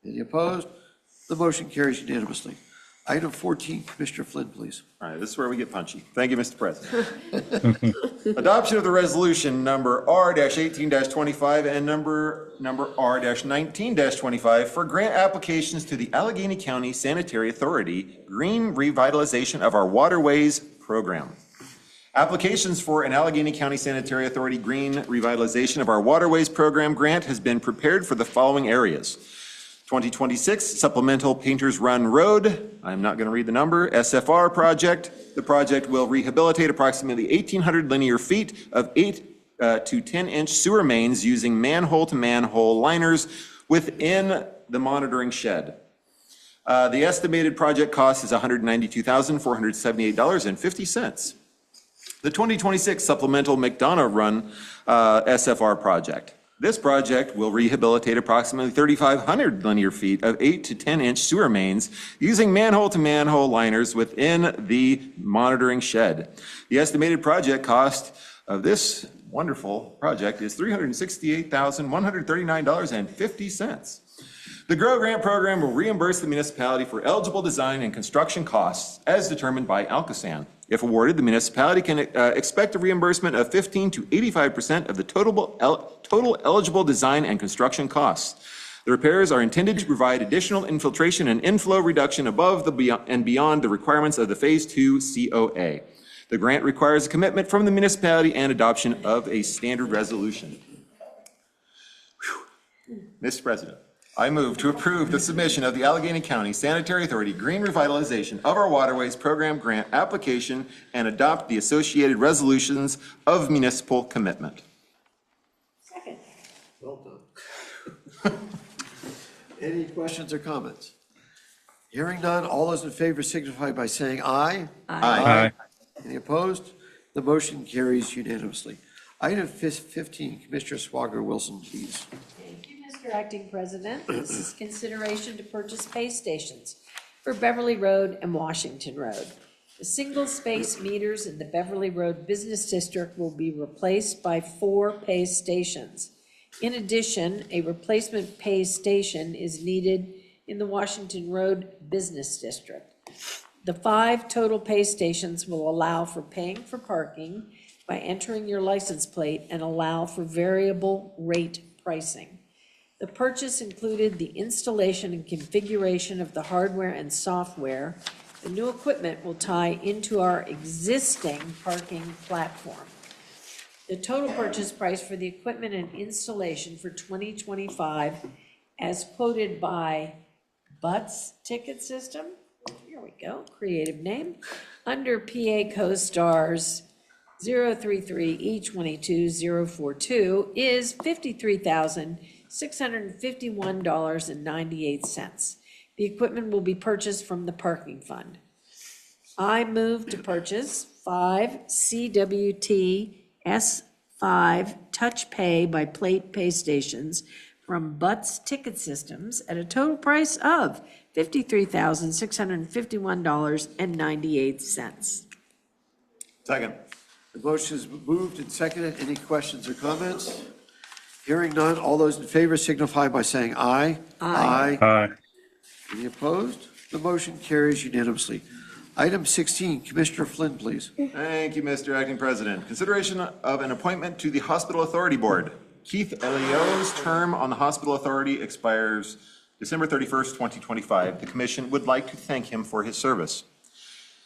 Any opposed? The motion carries unanimously. Item 14, Commissioner Flynn, please. All right, this is where we get punchy. Thank you, Mr. President. Adoption of the resolution number R-18-25 and number R-19-25 for grant applications to the Allegheny County Sanitary Authority Green Revitalization of Our Waterways Program. Applications for an Allegheny County Sanitary Authority Green Revitalization of Our Waterways Program grant has been prepared for the following areas. 2026 Supplemental Painters Run Road, I'm not going to read the number, SFR project. The project will rehabilitate approximately 1,800 linear feet of 8 to 10-inch sewer mains using manhole-to-manhole liners within the monitoring shed. The estimated project cost is $192,478.50. The 2026 Supplemental McDonough Run SFR project. This project will rehabilitate approximately 3,500 linear feet of 8 to 10-inch sewer mains using manhole-to-manhole liners within the monitoring shed. The estimated project cost of this wonderful project is $368,139.50. The GROW Grant Program will reimburse the municipality for eligible design and construction costs as determined by Alcosan. If awarded, the municipality can expect a reimbursement of 15 to 85% of the total eligible design and construction costs. The repairs are intended to provide additional infiltration and inflow reduction above and beyond the requirements of the Phase 2 COA. The grant requires a commitment from the municipality and adoption of a standard resolution. Mr. President, I move to approve the submission of the Allegheny County Sanitary Authority Green Revitalization of Our Waterways Program grant application and adopt the associated resolutions of municipal commitment. Second. Well done. Any questions or comments? Hearing none, all those in favor signify by saying aye. Aye. Any opposed? The motion carries unanimously. Item 15, Commissioner Swager Wilson, please. Thank you, Mr. Acting President. This is consideration to purchase pay stations for Beverly Road and Washington Road. The single-space meters in the Beverly Road Business District will be replaced by 4 pay stations. In addition, a replacement pay station is needed in the Washington Road Business District. The 5 total pay stations will allow for paying for parking by entering your license plate and allow for variable rate pricing. The purchase included the installation and configuration of the hardware and software. The new equipment will tie into our existing parking platform. The total purchase price for the equipment and installation for 2025, as quoted by Butts Ticket System, here we go, creative name, under PA CoStar's 033E22042 is $53,651.98. The equipment will be purchased from the parking fund. I move to purchase 5 CWT S5 Touch Pay by Plate Pay Stations from Butts Ticket Systems at a total price of $53,651.98. Second. The motion is moved and seconded. Any questions or comments? Hearing none, all those in favor signify by saying aye. Aye. Aye. Any opposed? The motion carries unanimously. Item 16, Commissioner Flynn, please. Thank you, Mr. Acting President. Consideration of an appointment to the Hospital Authority Board. Keith Elio's term on the Hospital Authority expires December 31st, 2025. The commission would like to thank him for his service.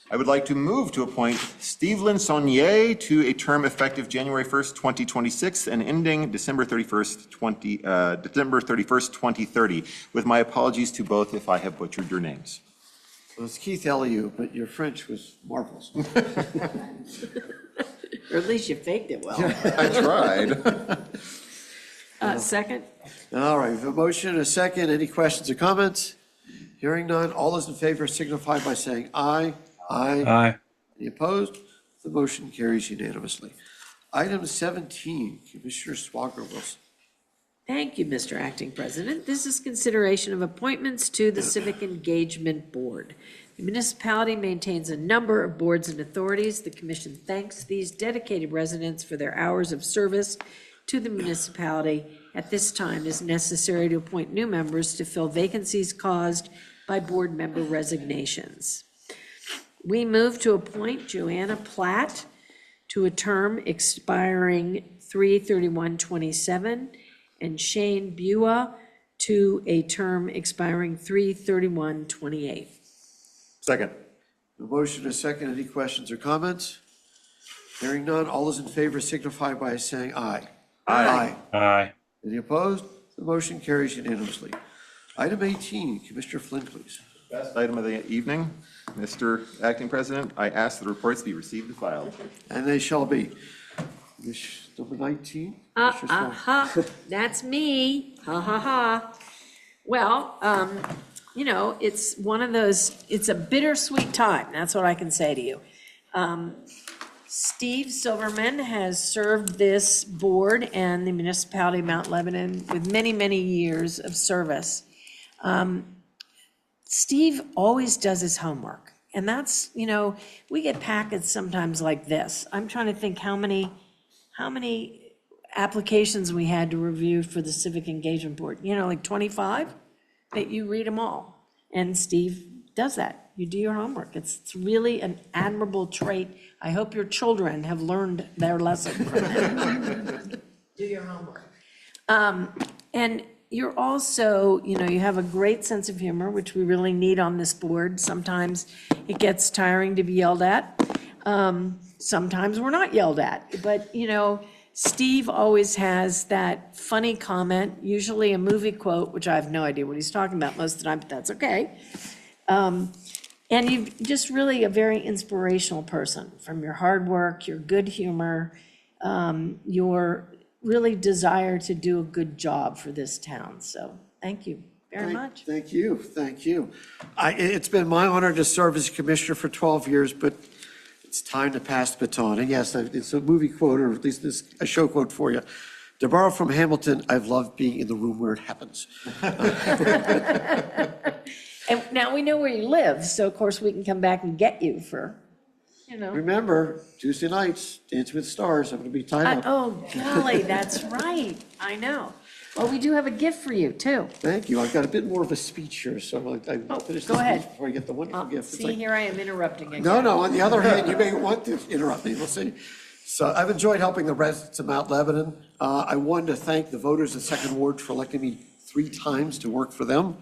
I would like to move to appoint Stevelyn Saunier to a term effective January 1st, 2026 and ending December 31st, 2030, with my apologies to both if I have butchered your names. Well, it's Keith Elliott, but your French was marvelous. Or at least you faked it well. I tried. Second? All right, we have a motion and a second. Any questions or comments? Hearing none, all those in favor signify by saying aye. Aye. Aye. Any opposed? The motion carries unanimously. Item 17, Commissioner Swager Wilson. Thank you, Mr. Acting President. This is consideration of appointments to the Civic Engagement Board. The municipality maintains a number of boards and authorities. The commission thanks these dedicated residents for their hours of service to the municipality. At this time, it is necessary to appoint new members to fill vacancies caused by board member resignations. We move to appoint Joanna Platt to a term expiring 3/31/27 and Shane Bua to a term expiring 3/31/28. Second. The motion is second. Any questions or comments? Hearing none, all those in favor signify by saying aye. Aye. Aye. Any opposed? The motion carries unanimously. Item 18, Commissioner Flynn, please. Last item of the evening, Mr. Acting President, I ask that the reports be received and filed. And they shall be. Number 19? Commissioner Swager. That's me, ha ha ha. Well, you know, it's one of those, it's a bittersweet time, that's what I can say to you. Steve Silverman has served this board and the municipality of Mount Lebanon with many, many years of service. Steve always does his homework, and that's, you know, we get packets sometimes like this. I'm trying to think how many applications we had to review for the Civic Engagement Board, you know, like 25, that you read them all. And Steve does that. You do your homework. It's really an admirable trait. I hope your children have learned their lesson from him. Do your homework. And you're also, you know, you have a great sense of humor, which we really need on this board. Sometimes it gets tiring to be yelled at. Sometimes we're not yelled at, but, you know, Steve always has that funny comment, usually a movie quote, which I have no idea what he's talking about most of the time, but that's okay. And you're just really a very inspirational person from your hard work, your good humor, your really desire to do a good job for this town. So thank you very much. Thank you, thank you. It's been my honor to serve as commissioner for 12 years, but It's time to pass the baton. And yes, it's a movie quote, or at least a show quote for you. To borrow from Hamilton, I've loved being in the room where it happens. And now we know where you live, so of course we can come back and get you for, you know. Remember, Tuesday nights, Dance with Stars, I'm going to be tied up. Oh, golly, that's right. I know. Well, we do have a gift for you, too. Thank you. I've got a bit more of a speech here, so I finish go this ahead. speech before I get the wonderful gift. It's See, like- here I am interrupting again. No, on the other hand, you may want to interrupt me, we'll see. So I've enjoyed helping the residents of Mount Lebanon. I wanted to thank the voters of Second Ward for electing me 3 times to work for them.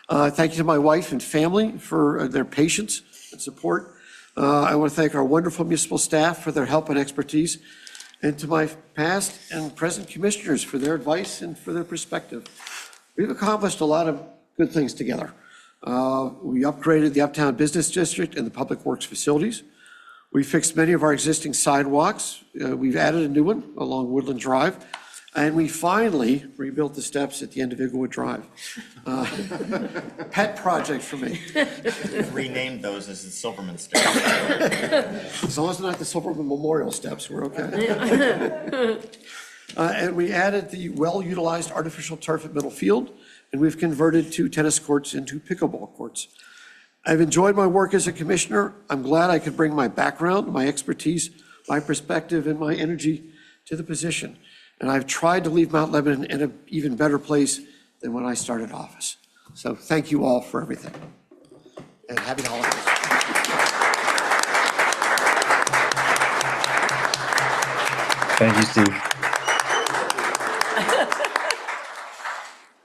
Thank you to my wife and family for their patience and support. I want to thank our wonderful municipal staff for their help and expertise, and to my past and present commissioners for their advice and for their perspective. We've accomplished a lot of good things together. We upgraded the Uptown Business District and the Public Works facilities. We fixed many of our existing sidewalks. We've added a new one along Woodland Drive. And we finally rebuilt the steps at the end of Inglewood Drive. Pet project for me. Renamed those as the Silverman Steps. As long as they're not the Silverman Memorial Steps, we're okay. And we added the well-utilized artificial turf at Middle Field, and we've converted 2 tennis courts into pickleball courts. I've enjoyed my work as a commissioner. I'm glad I could bring my background, my expertise, my perspective, and my energy to the position. And I've tried to leave Mount Lebanon in an even better place than when I started office. So thank you all for everything. And happy holidays. Thank you, Steve.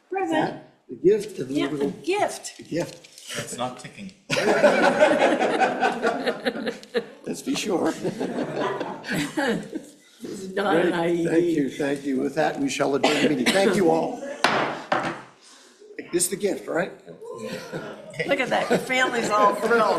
Present. The gift and the Yeah, little a gift. gift. It's not ticking. Let's be sure. This is not an Great. IED. Thank you. With that, we shall adjourn the meeting. Thank you all. This is the gift, right? Look at that, your family's all thrilled.